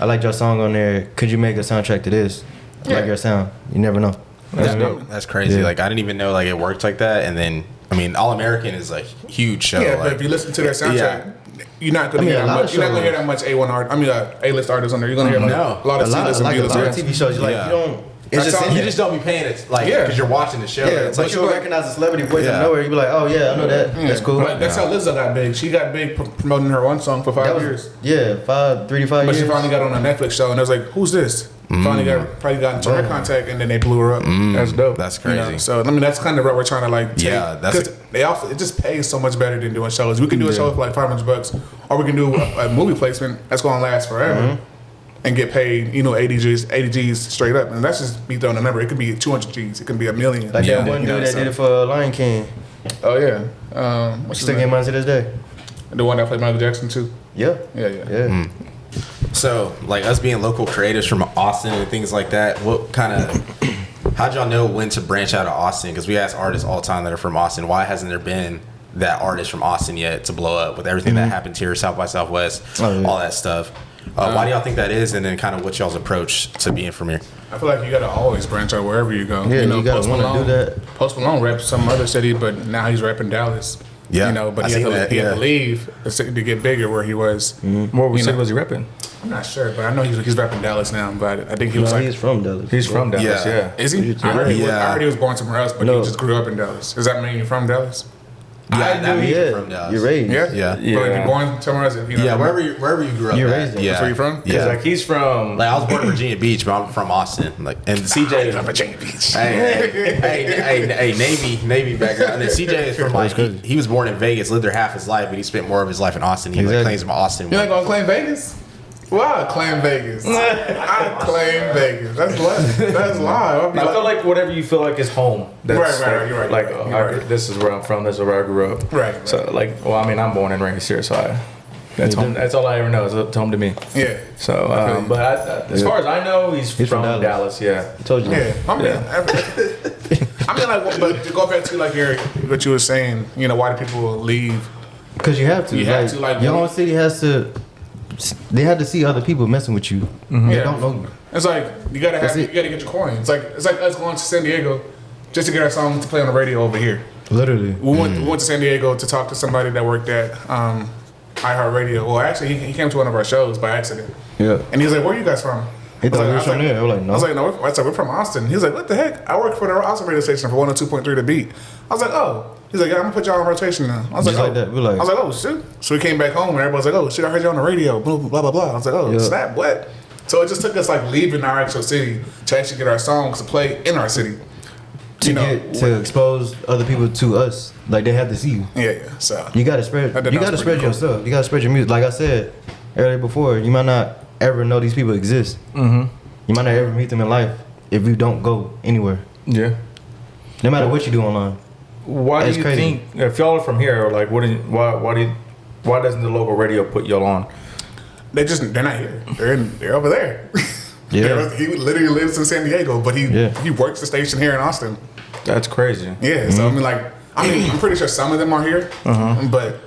I like your song on there. Could you make a soundtrack to this? I like your sound. You never know. That's dope. That's crazy. Like I didn't even know like it worked like that. And then I mean, All American is a huge show. Yeah, but if you listen to their soundtrack, you're not gonna hear that much. You're not gonna hear that much A-list artists on there. You're gonna hear a lot of C-list and B-list artists. TV shows. You like you don't. It's just you just don't be paying it like because you're watching the show. Yeah, it's like you'll recognize a celebrity voice out of nowhere. You be like, oh yeah, I know that. That's cool. That's how Lizzo got big. She got big promoting her one song for 5 years. Yeah, 3 to 5 years. But she finally got on a Netflix show, and I was like, "Who's this?" Finally got into her contact, and then they blew her up. That's dope. That's crazy. You know? So I mean, that's kind of what we're trying to like. That's it just pays so much better than doing shows. We can do a show for like $500, or we can do a movie placement that's gonna last forever. And get paid, $80 G's straight up, and that's just me throwing a number. It could be 200 G's, it can be $1 million. Like that one dude that did it for Lion King. Oh yeah, what's still getting money to this day. The one that played Michael Jackson too. Yeah. So like us being local creatives from Austin and things like that, how'd y'all know when to branch out of Austin? Because we ask artists all the time that are from Austin, why hasn't there been that artist from Austin yet to blow up with everything that happened here, South by Southwest, all that stuff? Why do y'all think that is, and then kind of what's y'all's approach to being from here? I feel like you gotta always branch out wherever you go. Yeah, you gotta want to do that. Post Malone rapped some other city, but now he's rapping Dallas. Yeah. You know, but I he had seen to that, leave yeah. to get bigger where he was. What city was he repping? I'm not sure, but I know he's rapping Dallas now. But I think he was He's from Dallas. He's from Dallas, yeah. Is he? I heard he was born somewhere else, but No. he just grew up in Dallas. Does that mean you're from Dallas? Yeah, that means you're from Yeah, Dallas. you're raised. Yeah. Yeah. But if you're born somewhere else, Yeah, wherever you grew up. You're at, raised there. Yeah. That's where you're from? Yeah. Like he's from. Like I was born in Virginia Beach, but I'm from Austin. Like and CJ from Virginia Beach. hey, Navy background. And then CJ is from like he was born in Vegas, lived there half his life, but he spent more of his life in Austin. He like claims from Austin. You ain't gonna claim Vegas? Well, I claim Vegas. I claim Vegas. That's lie. That's lie. I feel like whatever you feel like is home. That's Right, you're right. Like, You're right. this is where I'm from. This is where I grew up. Right. So, like, well, I mean, I'm born and raised here, so that's home. That's all I ever know is it's home to me. Yeah. So, but as far as I know, he's from from Dallas. Yeah. I told you. Yeah. I mean, like, but to go back to like what you were saying, you know, why do people leave? Because you have to. You have to, like, your own city has to. They have to see other people messing with you. Yeah. They don't know you. It's like you gotta get your coin. It's like us going to San Diego just to get our song to play on the radio over here. Literally. We went to San Diego to talk to somebody that worked at iHeartRadio. Well, actually, he came to one of our shows by accident. Yeah. And he was like, "Where are you guys from?" He thought we were from there. I was like, no. I was like, "No." I said, "We're from Austin." He was like, "What the heck?" I work for the Austin radio station for 102.3 The Beat. I was like, "Oh." He's like, "Yeah, I'm gonna put y'all on rotation now." I was Just like, like that. We're like- I was like, "Oh shit!" So we came back home and everybody was like, "Oh shit, I heard you on the radio." Blah blah blah blah. I was like, "Oh Yeah. snap, what?" So it just took us like leaving our actual city to actually get our songs to play in our city. To expose other people to us, like they have to see you. Yeah. So You gotta spread. That You gotta was spread pretty cool. yourself. You gotta spread your music. Like I said earlier before, you might not ever know these people exist. Mm-hmm. You might not ever meet them in life if you don't go anywhere. Yeah. No matter what you do online. Why It's do you crazy. think if y'all are from here, like, why doesn't the local radio put y'all on? they're not here. They're over there. Yeah. He literally lives in San Diego, but he works the station here in Austin. That's crazy. Yeah, so I'm pretty sure some of them are here, but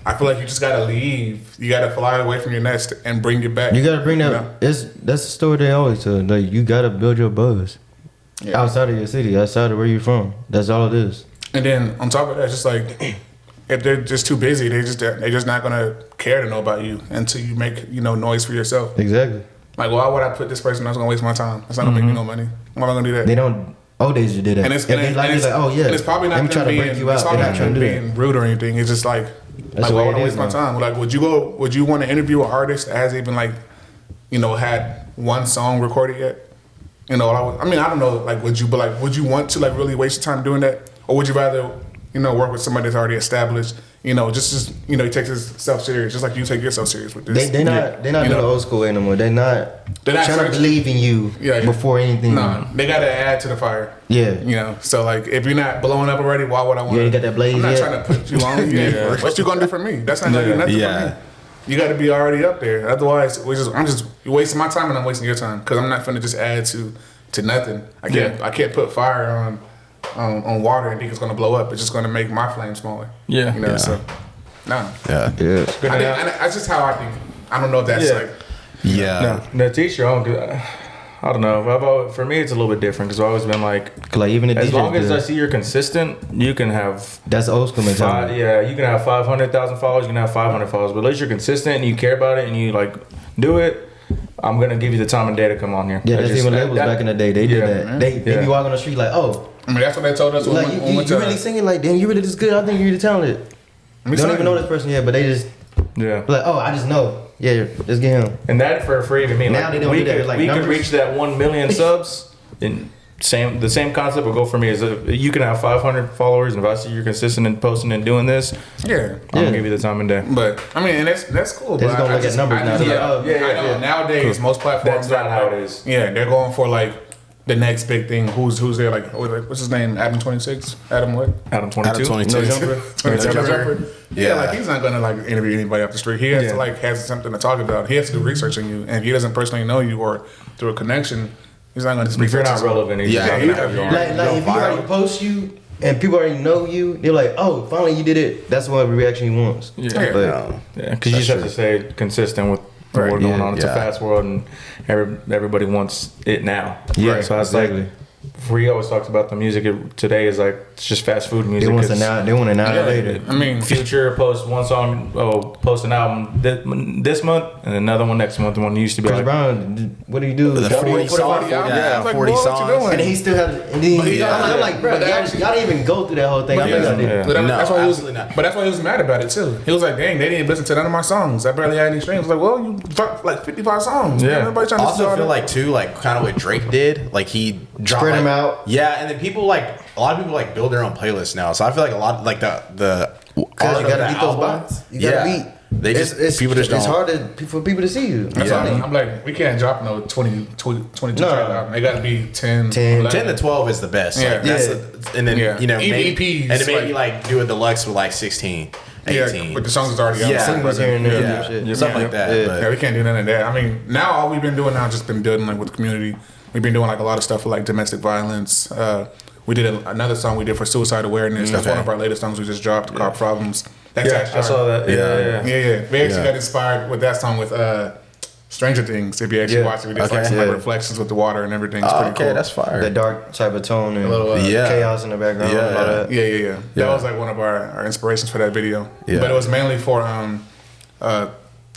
I feel like you just gotta leave. You gotta fly away from your nest and bring it back. You gotta bring that. You know? That's the story they always tell. Like you gotta build your buzz outside of your city, outside of where you're from. That's all it is. And then on top of that, it's just like if they're just too busy, they're just not gonna care to know about you until you make noise for yourself. Exactly. Like, why would I put this person that's gonna waste my time? That's not gonna make me no money. Why am I gonna do that? They don't. Old days you did that. And it's If they like, and like, oh yeah. and it's probably not Let me try them to break you out. It's They're probably not not trying them to do that. being rude or anything. It's just like That's the why way would it I is waste my now. time? Like, would you want to interview an artist that hasn't even had one song recorded yet? I don't know. Like, would you want to really waste your time doing that, or would you rather work with somebody that's already established? He takes himself serious, just like you take yourself serious with this. They're not doing the old school anymore. They're not trying to searching. believe in you before anything. No, they gotta add to the fire. Yeah. So like, if you're not blowing up already, why would I want? You ain't got that blaze I'm not yet. trying to put you on. What you gonna do for me? That's not gonna do nothing for me. You got to be already up there. Otherwise, you're wasting my time and I'm wasting your time because I'm not finna just add to nothing. I can't put fire on water and think it's gonna blow up. It's just gonna make my flame smaller. So no. Yeah. That's just how I think. I don't know if that's like. No, to each your own. I don't know. For me, it's a little bit different because I've always been like even the as DJs long as do I it. see you're consistent, you can have. That's old school mentality. You can have 500,000 followers. You can have 500 followers, but at least you're consistent and you care about it and you do it. I'm gonna give you the time and day to come on here. Yeah, that's even labels back in the day. They did that. They be walking on the street like, oh. I mean, that's what they told us. Like, you really singing like, damn, you really this good. I think you're really talented. They don't even know this person yet, but they just like, oh, I just know. Yeah, let's get him. And that for free to me. Now they don't do that. Like we numbers. could reach that 1 million subs. And the same concept will go for me is you can have 500 followers, and if I see you're consistent in posting and doing this, I'm gonna give you the time and day. But I mean, and that's cool. They're just gonna look at numbers now. They're like, oh, I know nowadays most platforms. That's not how it is. Yeah, they're going for like the next big thing. Who's there? Like, what's his name? Adam 26. Adam what? Adam 22. Adam 22. No jumper. No jumper. Yeah. Like he's not gonna interview anybody off the street. He has to have something to talk about. He has to do research on you, and if he doesn't personally know you or through a connection, he's not gonna just be. If you're not relevant, he's not gonna have you on. Like if you already post you and people already know you, they're like, oh, finally you did it. That's what reaction he wants. Because you just have to stay consistent with what's going on. It's a fast world, and everybody wants it now. Yeah, so it's exactly. he always talks about the music today is like it's just fast food music. They want an hour later. I mean, Future posts one song, post an album this month and another one next month. One used to be Chris like, Brown, what do you do? The 40 songs. Yeah, Like, 40 what you songs. doing? And he still has. And then I'm like, bro, y'all didn't even go through that whole thing. I know y'all did. But No, that's why he was. absolutely not. But that's why he was mad about it too. He was like, "Dang, they didn't listen to none of my songs. I barely had any streams." I was like, "Well, you dropped like 55 songs. Yeah. Man. Everybody trying I to also listen feel to like too, like kind of what Drake did. Like he dropped, Spread 'em like- out. Yeah, and then people like a lot of people like build their own playlists now. So I feel like a lot like the Cause art you of gotta the beat those album- bots. You gotta beat. They just people just It's don't. hard for people to see you. That's why I'm like, we can't drop no 22 track album. They got to be 10, 10 10 to 12 is the best. Yeah. Like, that's and then Yeah. you know Even maybe, EPs, and then maybe like- like do a deluxe with like 16, 18. Yeah, but the songs is already out. Yeah. Singles here and there. Yeah. Shit. Something like that. Yeah. but- Yeah, we can't do none of that. I mean, now all we've been doing now just been building like with the community. We've been doing like a lot of stuff for like domestic violence. We did another song we did for suicide awareness. That's one of our latest songs we just dropped called Problems. That's yeah, actually I saw that. Yeah. We actually got inspired with that song with Stranger Things. If you actually watch it, we did like some like reflections with the water and everything. It's pretty cool. that's fire. The dark type of tone and A little, chaos in the background. Yeah. And all that. Yeah. That was like one of our inspirations for that video. Yeah. But it was mainly for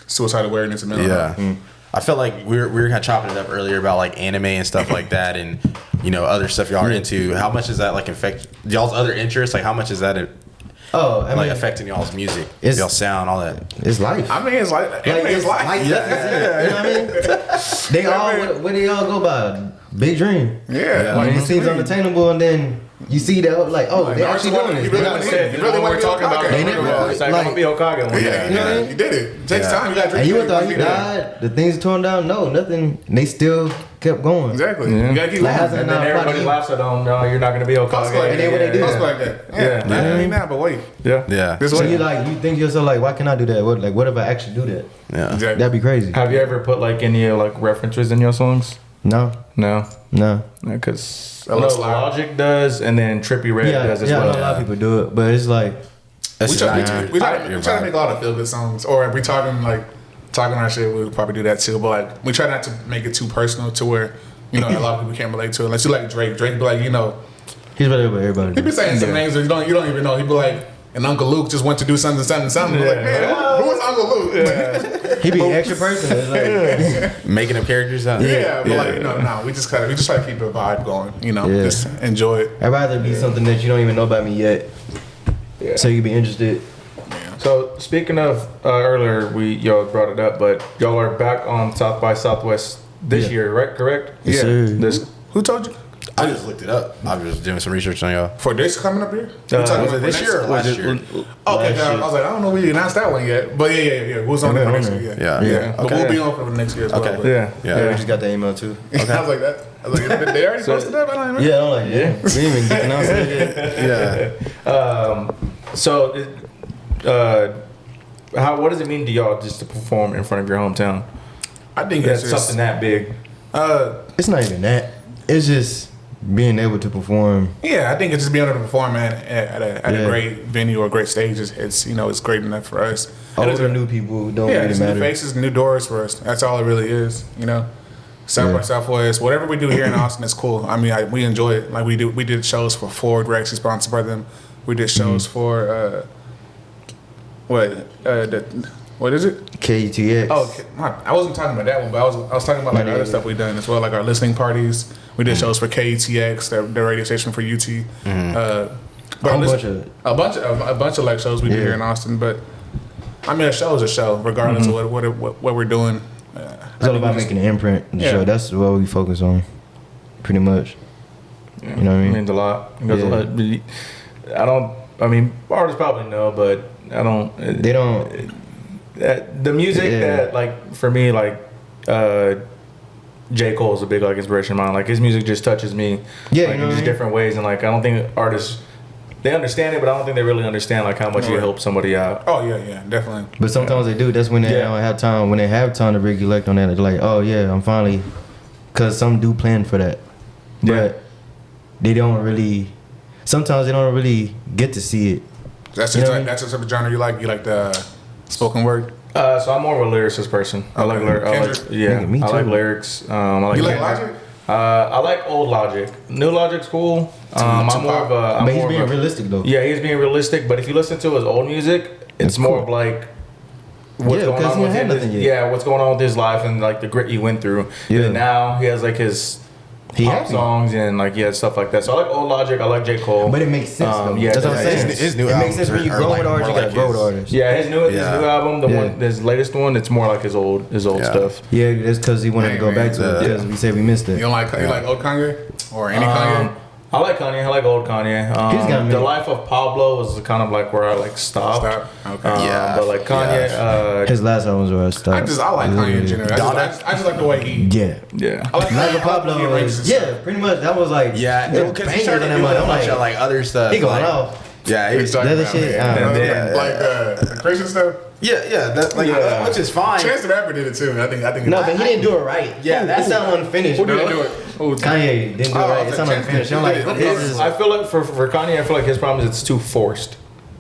suicide awareness and mental health. I felt like we were kind of chopping it up earlier about like anime and stuff like that, and you know other stuff y'all are into. How much does that like affect y'all's other interests? Like how much is that Oh, I mean, like affecting y'all's music, It's- y'all sound, all that? it's life. I mean, it's like It's like life. You know what I mean? They all, what do they all go by? Big dream. yeah. Like it seems unattainable, and then you see that, like, oh, they actually doing this. You They really not- want to you really want to talk about They it. never- It's like, I'm Like- gonna be Hokage one day. Yeah, You know what I mean? you did it. It takes time. You got to drink. And you would thought he Yeah. died, the things torn down. No, nothing. They still kept going. Exactly. You got to keep Like, going. hasn't And then everybody laughs at them. No, you're not gonna be Hokage. Cosplay. And then what they do? Cosplay like that. Yeah. Not only now, but wait. Yeah. Yeah, This So way. you like, you think to yourself like, why can I do that? What if I actually do that? yeah. Exactly. That'd be crazy. Have you ever put like any like references in your songs? No, No. no. Because looks loud. Logic does, and then Trippie Redd does as I know well. a lot of people do it, but it's like, That's We try, just not we try your to vibe. make a lot of feel good songs, or if we talking our shit, we'll probably do that too. But like, we try not to make it too personal to where a lot of people can't relate to it. Unless you like Drake. Drake be like, he's better than everybody. he be saying some names that you don't even know. He be like, and Uncle Luke just went to do something. We're like, man, who is Uncle Luke? He be an extra person. It's like, making up characters out. Yeah, but like, no, we just try to keep the vibe going. Yeah. Just enjoy it. I'd rather be something that you don't even know about me yet, so you be interested. So speaking of earlier, y'all brought it up, but y'all are back on South by Southwest this year, right? Correct? Yes, sir. This Who told you? I just looked it up. I was doing some research on y'all. For this coming up here? was about Was it this for year or next- last year? Okay, I was like, I don't know if we announced that one yet, but yeah. Who's on there for next year? Yeah. But Okay. we'll be on for the next year as well. Okay. but- yeah. Yeah, we just got the email too. I was like that. I was like, they already posted that? I don't even know. Yeah, I'm like, yeah. We didn't even get announced that yet. Yeah. So, what does it mean to y'all just to perform in front of your hometown? I think That's it's just something that big. It's not even that. It's just being able to perform. Yeah, I think it's just being able to perform at a Yeah. great venue or a great stage. It's great enough for us. All And it's the new people don't yeah, really it's new matter. faces, new doors for us. That's all it really is. South by Southwest, whatever we do here in Austin is cool. I mean, we enjoy it. Like we did shows for Ford. We're actually sponsored by them. We did shows for what is it? KTX. Oh, okay. I wasn't talking about that one, but I was talking about like other stuff we've done as well, like our listening parties. We did shows for KTX, the radio station for UT. But a bunch of like shows we do here in Austin. But I mean, a show is a show, regardless of what we're doing. It's all about making an imprint. Yeah. So that's what we focus on, pretty much. You know what I It mean? means a lot. It goes a lot. I mean, artists probably know, but I don't. They don't. The music Yeah. that, like, for me, like, J. Cole's a big, like, inspiration of mine. Like, his music just touches me, Yeah, like, you know in what just I mean? different ways. And, like, I don't think artists, they understand it, but I don't think they really understand, like, how much you help somebody out. Oh yeah, definitely. But sometimes they do. That's when they don't have time. When they have time to recollect on that, they're like, oh yeah, I'm finally. Because some do plan for that. But they don't really. Sometimes they don't really get to see it. That's You know just what I mean? that's the type of genre you like. You like the spoken word. So I'm more of a lyricist person. I like lyrics. Kendrick? Nigga, me I like too. lyrics. I like You like Kendrick. Logic? I like old Logic. New Logic's cool. I'm more of a. But he's being realistic though. Yeah, he's being realistic. But if you listen to his old music, it's more of like what's going on with him. Yeah, what's going on with his life and like the grit he went through. Yeah. And now he has like his pop songs and like stuff like that. So I like old Logic. I like J. Cole. But it makes sense though. Yeah, that's what I'm saying. His new it albums makes sense when you grow with artists. You gotta grow with artists. Yeah, his new album, his latest one, it's more like his old stuff. Yeah, that's because he wanted to go back to it because we said we missed it. You don't like old Kanye or any Kanye? I like Kanye. I like old Kanye. The Life of Pablo was kind of like where I like stopped. Okay. But like Kanye, his last albums were stopped. I like Kanye in general. I just like the way he. Yeah. Yeah. I like Life of Pablo. Pretty much. That was like. Yeah, because he started doing a bunch of like other stuff. He going off. Yeah, he's talking about shit. Like the Christian stuff. Yeah, which is fine. Chance the Rapper did it too. I think. No, but he didn't do it right. Yeah, that sounded unfinished. Who didn't do it? Kanye didn't do it right. It sounded unfinished. I'm like, what is this? I feel like for Kanye, I feel like his problem is it's too forced.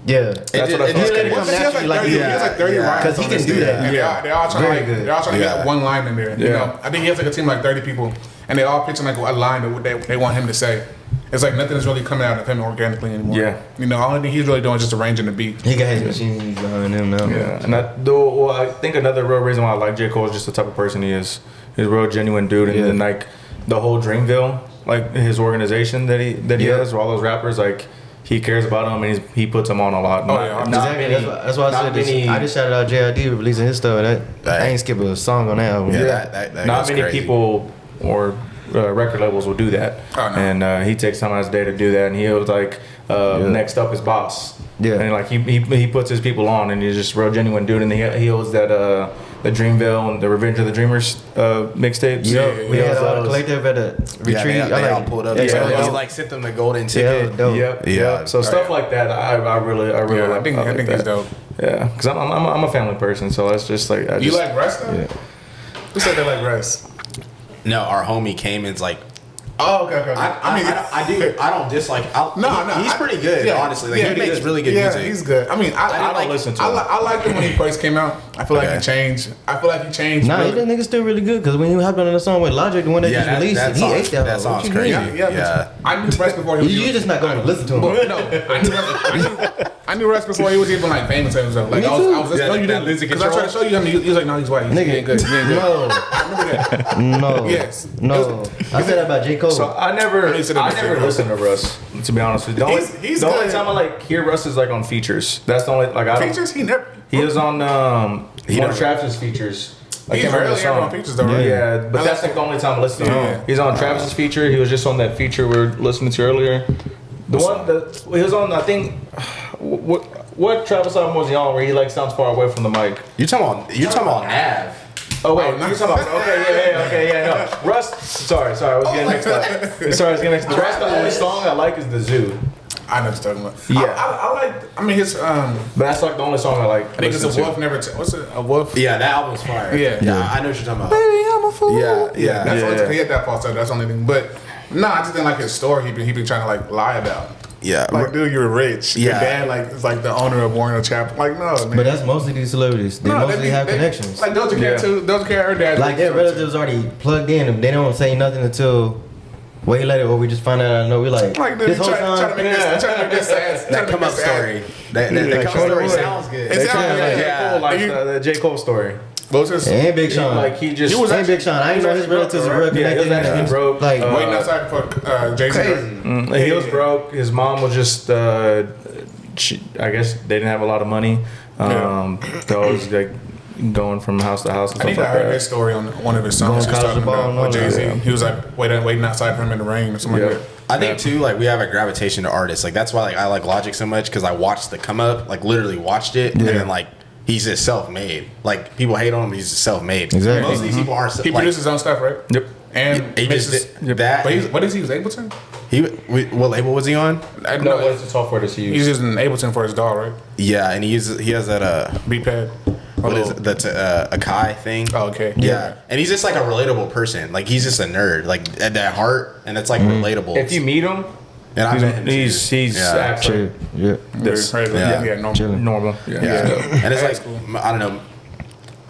Yeah, that's what I feel. He has like 30 lines because he can do that. And they're all trying to get one line in there. You know, I think he has like a team of like 30 people, and they all pitching like a line that they want him to say. It's like nothing is really coming out of him organically anymore. Yeah, you know, all thing he's really doing is just arranging the beat. He got his machines behind him now. Yeah, and I think another real reason why I like J. Cole is just the type of person he is. He's a real genuine dude, and then like the whole Dreamville, like his organization that he has, with all those rappers, like he cares about them and he puts them on a lot. Exactly. That's why I said this. I just shouted out JID releasing his stuff, and I ain't skip a song on that album. Yeah, not many people or record labels will do that. And he takes time out of his day to do that, and he was like next up is Boss. Yeah, and like he puts his people on, and he's just a real genuine dude, and he holds that the Dreamville and the Revenge of the Dreamers mixtapes. Yeah, we had a collective at a retreat. Yeah, they all pulled up. He like sent them the golden ticket. Yeah. So stuff like that, I really like. I think it's dope. Yeah, because I'm a family person, so it's just like you like Russ though? Yeah. Who said they like Russ? No, our homie came and's like, oh, okay. I don't dislike. He's pretty good, honestly. Like, he makes really good music. He's good. I mean, I don't listen to him. I liked him when he first came out. I feel like he changed. Nah, that nigga's still really good because when he hopped on the song with Logic, the one that just released, he ate that. That song's crazy. Yeah. I knew Russ before he was. You're just not going to listen to him. No, I knew Russ before he was even like famous and stuff. Like I was listening to you because I tried to show you him. He was like, no, he's white. Nigga, good. No, I remember that. No. Yes. No. I said that about J. Cole. So I never listened to Russ, to be honest with you. The only time I like hear Russ is like on features. That's the only features. He was on one of Travis's features. He's rarely ever on features though, right? Yeah, but that's like the only time I listen to him. He's on Travis's feature. He was just on that feature we were listening to earlier. The one that he was on, I think. What Travis album was he on where he like sounds far away from the mic? You're talking about Nav. Oh wait, you're talking about no. Russ. Sorry, I was getting mixed up. The Russ, the only song I like is the Zoo. I know what you're talking about. Yeah, I like. I mean, his. But that's like the only song I like. I think it's a wolf. What's it? A wolf. Yeah, that album's fire. Yeah, I know what you're talking about. Baby, I'm a fool. Yeah. That's he had that false. That's the only thing. But I just didn't like his story. He been trying to like lie about. Yeah, like dude, you're rich. Your dad is like the owner of Warner Chapel. Like no, man. But that's mostly these celebrities. They mostly have connections. Like Doja Cat too. Doja Cat, her dad. Like their relatives already plugged in, and they don't say nothing until way later, or we just find out. I know we like dude, this whole time. Trying to make this sad. That come up story. That come up story sounds good. It sounds like the J. Cole story. And Big Sean. Like he just and Big Sean. I didn't know his relatives were real connected. Yeah, he broke. Like waiting outside for Jay-Z. He was broke. His mom was just. I guess they didn't have a lot of money. So it was like going from house to house. And I think I heard his story on one of his songs. He was talking about with Jay-Z. He was like waiting outside for him in the rain or something like that. I think too, like we have a gravitation to artists. Like that's why like I like Logic so much because I watched the come up, like literally watched it, and then like. He's just self-made. Like people hate on him. He's just self-made. Exactly. Most of these people aren't. He produces his own stuff, right? Yep. And he just did that. But what is he was Ableton? What label was he on? No, what's the software does he use? He's using Ableton for his DAW, right? Yeah, and he has that beat-pad. What is it? That's a Kai thing. Oh, okay. Yeah, and he's just like a relatable person. Like he's just a nerd. Like at that heart, and it's like relatable. If you meet him. And he's actually normal. Yeah. And it's like I don't know,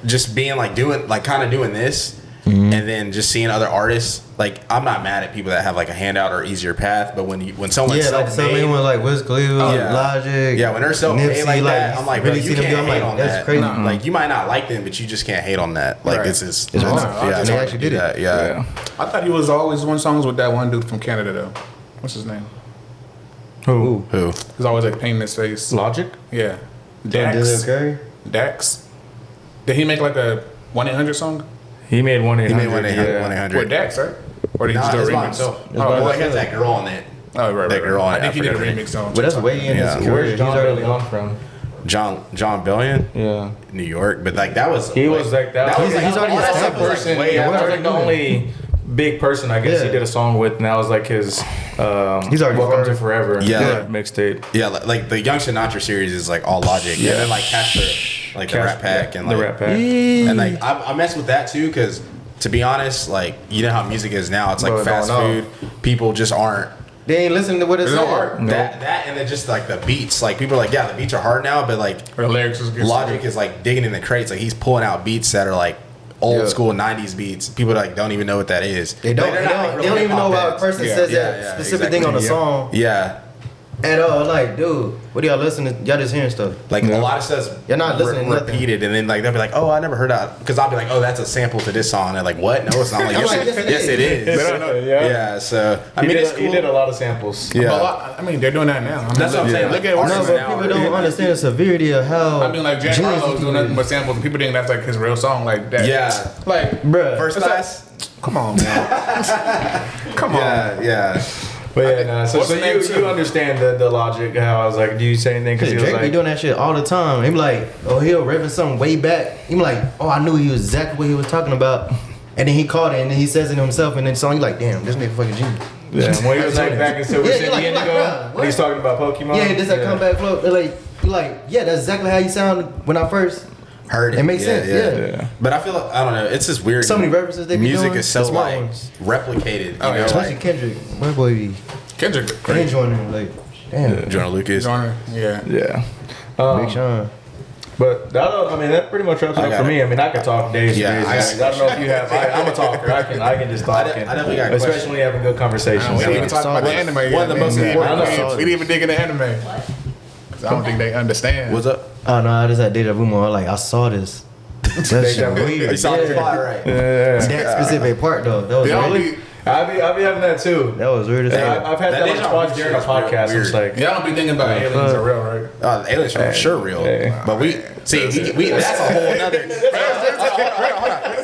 just being like doing like kind of doing this, and and then just seeing other artists. Like, I'm not mad at people that have like a handout or easier path, but when someone's like some self-made, ones like Wiz Khalifa, Logic, when they're self-made like that, I'm like, really bro, you see them can't do. I'm hate like, on that's that. crazy. Like, you might not like them, but you just can't hate on that. Like, it's just It's hard. Yeah, They hard actually to do did it. that. Yeah. I thought he was always doing songs with that one dude from Canada though. What's his name? Who? He's always like painting his face. Logic? Yeah. Dylan Curry. Dax. Did he make like a 1-800 song? He made 1-800. He made 1-800. With Dax, right? Or did he Nah, just do a it's by remix? himself. by Well, he himself. has that girl on it. Oh, right. That girl on I it, think he did a forgot her name. remix on. But that's way in Yeah. his career. Where's He's John already Bellion from? John Bellion, Yeah. New York, but like that was He was like that. He's already all that stuff established. was like Way that was already like the doing only big person I guess he Yeah. did a song with, and that was like his He's already Welcome far. to Forever. Yeah. Mixtape. Yeah, like the Young Sinatra series is like all Logic, Yeah. and then like Casper, like the Rat Pack, and the like Rat Pack. and like I mess with that too because to be honest, like you know how music is now, it's like Bro, fast don't food. People just aren't They ain't listening to what it's There's no saying. art. that, and then just like the beats. Like people are like, yeah, the beats are hard now, but like Or the lyrics is good. Logic is like digging in the crates. Like he's pulling out beats that are like old Yeah. school '90s beats. People like don't even know what that is. They don't. Like, They they're not, don't, like, they real don't even know hip-hop how a heads. person Yeah. says Yeah, that yeah, specific thing on the exactly. song Yeah. at all. Like, dude, what are y'all listening to? Y'all just hearing stuff. Like a lot of stuff's You're not listening to nothing. repeated, and then like they'll be like, "Oh, I never heard that," because I'll be like, "Oh, that's a sample to this song." And they're like, "What? No, it's not." I'm like, I'm yes, like, yes, it is. They don't know. Yeah. So I mean, it's cool. He did a lot of samples. Yeah. But I mean, they're doing that now. I mean, That's what I'm saying. Look Like, at No, artists but now people are- don't understand the severity of how. I mean, like Jack genius Harlow's he doing is. nothing but samples, and people think that's like his real song, like that. Yeah. Like, Bruh. First class. come on, man. Come on. Yeah. But yeah, nah, so What's the name you too? understand the logic. How I was like, do you say anything? Because Cause he was Drake be like, doing that shit all the time. He be like, oh, he'll ripping something way back. He be like, oh, I knew he was exactly what he was talking about. And then he caught it, and then he says it himself, and then the song, you like, damn, this nigga fucking genius. yeah, when he was like back in Silver Yeah, City you're like, Indigo, bruh, when he's what? talking about Pokemon. Yeah, this that comeback flow. They're like, you like, yeah, that's exactly how you sound when I first Heard it. It makes sense, yeah. But I feel like I don't know. It's just weird. So many references they be Music doing, is so the smart like ones. replicated. You Oh, yeah. know, Especially like Kendrick. My boy be Kendrick, they great. joining like, damn, Jonah Lucas. Genre, yeah. Yeah. Big Sean. But that pretty much wraps it I up got for it. me. I mean, I could talk days and Yeah, days. I don't know if you have. I'm a talker. I can just talk. I definitely got especially questions. when you having good conversations. We didn't even Yeah. talk about the anime yet. one of the man. most We didn't important even- episodes. We didn't even dig into anime. 'Cause I don't think they understand. What's up? Oh no, I just had deja vu moment. Like I saw this. That shit weird. You saw the Yeah. plot, right? That specific part though. That was They don't really. be, I'll be having that too. That was weird as And hell. I've had That that deja much vu during a shit is real podcast. It's weird. like, y'all don't be thinking about aliens are real, right? The aliens for sure real, Hey. but we see we that's a whole nother.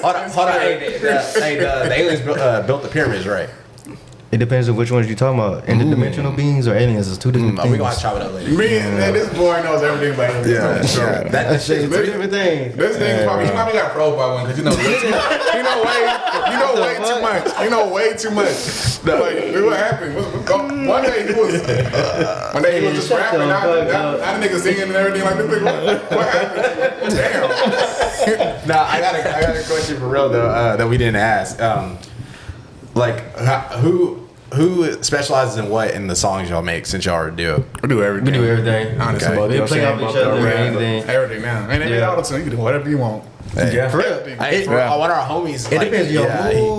Hold on. Hey, the aliens built the pyramids, right? It depends on which ones you're talking about. Interdimensional beings or aliens. It's two different We things. gonna chop it up later. Me, man, this boy knows everything about aliens. That That shit. shit is two different things. This thing probably, he probably got probed by one because you know way too much. You know way too much. Like, what happened? One day he was just Shut rapping, the not fuck up. nigga singing and everything like this. What happened? Damn. Nah, I got a question for real though that we didn't ask. Who specializes in what in the songs y'all make since y'all are a duo? We do everything. We do everything. Honestly, Okay. We play off each other. Everything. everything now. And Yeah. all the time, you can do whatever you want. yeah. For real. Hey, It- for one of our homies. It depends on your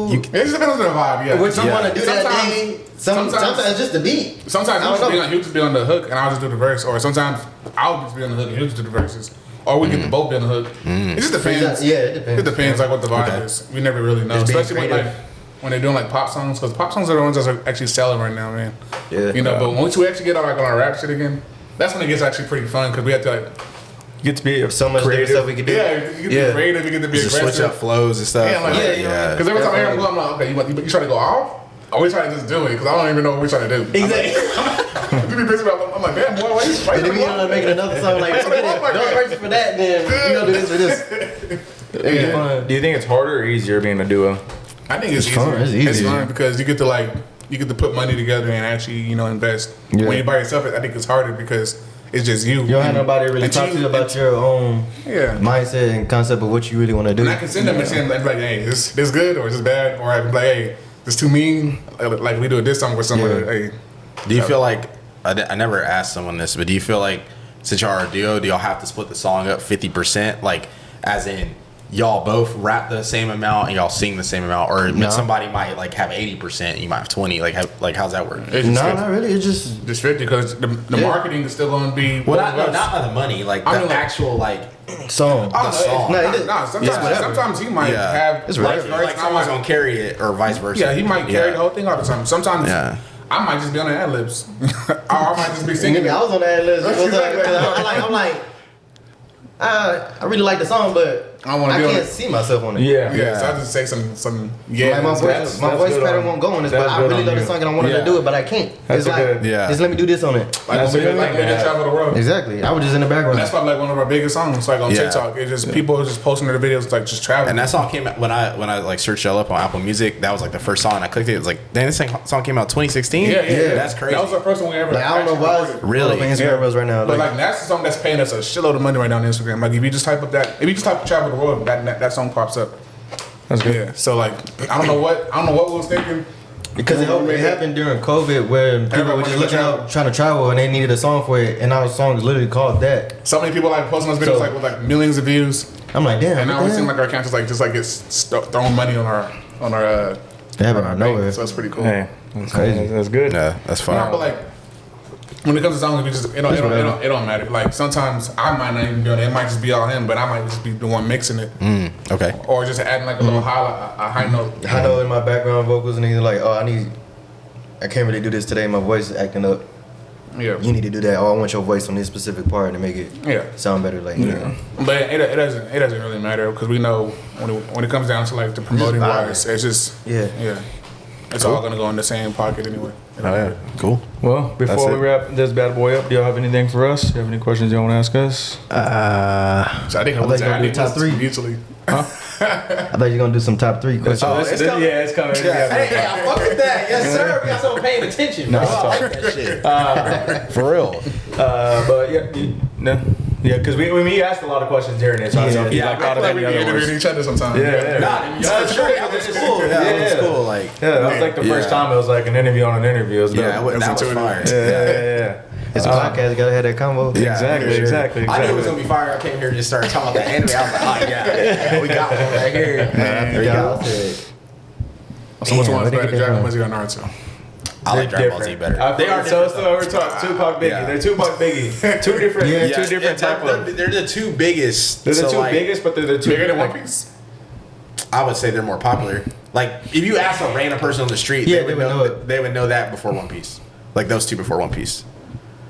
mood. It just depends on the vibe, yeah. What you want to do that Sometimes- day. Sometimes just the beat. Sometimes I don't know. he'll just be on the hook and I'll just do the verse, or sometimes I'll just be on the hook and he'll just do the verses, or we get the both be on the hook. It just depends. Yeah, it depends. It depends like what the vibe is. We never really know, Just being especially creative. when they're doing like pop songs, because pop songs are the ones that are actually selling right now, man. Yeah. You know, but once we actually get on like on our rap shit again, that's when it gets actually pretty fun because we have to like, Get to be So much different stuff we can do. yeah, you get to be creative, you get to be Just aggressive. switch up flows and stuff. Yeah, like, Yeah. Because every time I hear him go, I'm like, okay, you try to go off? Or we try to just do it? Because I don't even know what we're trying to do. Exactly. You be busy about, I'm like, damn, boy, why you And then we end up making another song like, That's what I want, my don't guy. verse for that, then we gonna do this for this. It'd be fun. Do you think it's harder or easier being a duo? I think it's fun. easier. It's It's easier. fun because you get to put money together and actually, invest. Yeah. When you're by yourself, I think it's harder because it's just you. You don't have nobody really talk to you about your own Yeah. mindset and concept of what you really want to do. And I can send them and say, like, hey, is this good or is this bad? Or I can be like, hey, this too mean. Like we do this song with someone. Yeah. Hey, Do you feel like I never asked someone this, but do you feel like since y'all are a duo, do y'all have to split the song up 50%? Like, as in, y'all both rap the same amount and y'all sing the same amount, or somebody might like have 80%, you might have 20. Like how's that work? Not really. It's just 50 because the marketing is still going to be. Well, not by the money, like the actual like song. The song. Sometimes he might have. It's like someone's gonna carry it, or vice versa. Yeah, he might carry the whole thing all the time. Sometimes. Yeah. I might just be on the ad libs. I might just be singing. I was on the ad libs. I'm like, I really like the song, but I can't see myself on it. Yeah. So I just say some Like my voice pattern won't go on this, but I really love the song and I wanted to do it, but I can't. It's like, just let me do this on it. Like we did Travel the World. Exactly. I was just in the background. And that's probably like one of our biggest songs, like on TikTok. It's just people just posting their videos, like just traveling. And that song came out when I like searched y'all up on Apple Music. That was like the first song. I clicked it. It was like, damn, this song came out 2016. Yeah. That's crazy. That was the first one we ever. Like, I don't know why it's really Instagram Reels right now. But like that's the song that's paying us a shitload of money right now on Instagram. Like if you just type Travel the World, that song pops up. That's good. Yeah. So like I don't know what we was thinking. Because it happened during COVID where people were just looking up trying to travel and they needed a song for it, and our song is literally called that. So many people like posting those videos with like millions of views. I'm like, damn. And now we seem like our account just gets throwing money on our They have it out of nowhere. So that's pretty cool. Hey, that's crazy. That's good. Yeah, that's fine. No, but like when it comes to songs, it don't matter. Like sometimes I might not even be on it. It might just be all him, but I might just be the one mixing it. Okay. Or just adding like a little high note. High note in my background vocals, and he's like, I can't really do this today. My voice is acting up. Yeah. You need to do that. I want your voice on this specific part to make it sound better. Like, you know. But it doesn't really matter because we know when it comes down to like the promoting wise, it's just it's all gonna go in the same pocket anyway. Oh yeah, cool. Well, before we wrap this bad boy up, do y'all have anything for us? Do you have any questions you want to ask us? So I think I'm gonna do top 3 mutually. I thought you were gonna do some top 3 questions. It's coming. Hey, I fuck with that. Yes, sir. We got someone paying attention. Bro. I like that shit. For real. But because we asked a lot of questions during it, so I don't know if you thought of any other ones. Interviewing each other sometimes. That's true. It was cool. It was cool. Like, that was like the first time it was like an interview on an interview. It was that was fire. Yeah. It's a podcast. You gotta have that combo. Exactly. I knew it was gonna be fire. I came here and just started talking about that anime. I was like, oh yeah, we got one right here. There we go. So which one's better, Dragon Ball Z or Naruto? I like Dragon Ball Z better. They are so we're talking Tupac Biggie. Yeah. They're Tupac Biggie. Two different type of. They're the two biggest. They're the two biggest, but they're the two bigger than One Piece. I would say they're more popular. Like if you ask a random person on the street, they would know that before One Piece. Like those two before One Piece.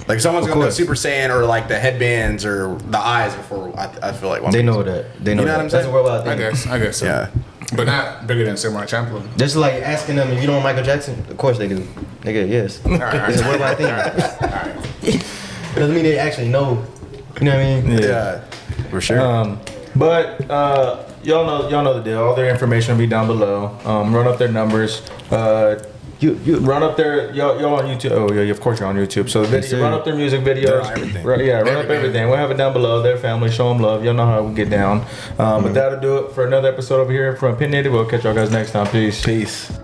Like someone's gonna know Super Saiyan or like the headbands or the eyes before. I feel like One Piece. They know that. They know you know that. What I'm saying? That's a worldwide thing. I guess so. Yeah. But not bigger than Samurai Champloo. Just like asking them if you don't want Michael Jackson. Of course they do. They get yes. All right. It's a worldwide thing. Doesn't mean they actually know. You know what I mean? Yeah. For sure. But y'all know the deal. All their information will be down below. Run up their numbers. You run up their y'all on YouTube. Oh yeah, of course you're on YouTube. So run up their music videos. Everything. Run up everything. We'll have it down below. Their family, show them love. Y'all know how we get down. But that'll do it for another episode over here from Opinionated. We'll catch y'all guys next time. Peace.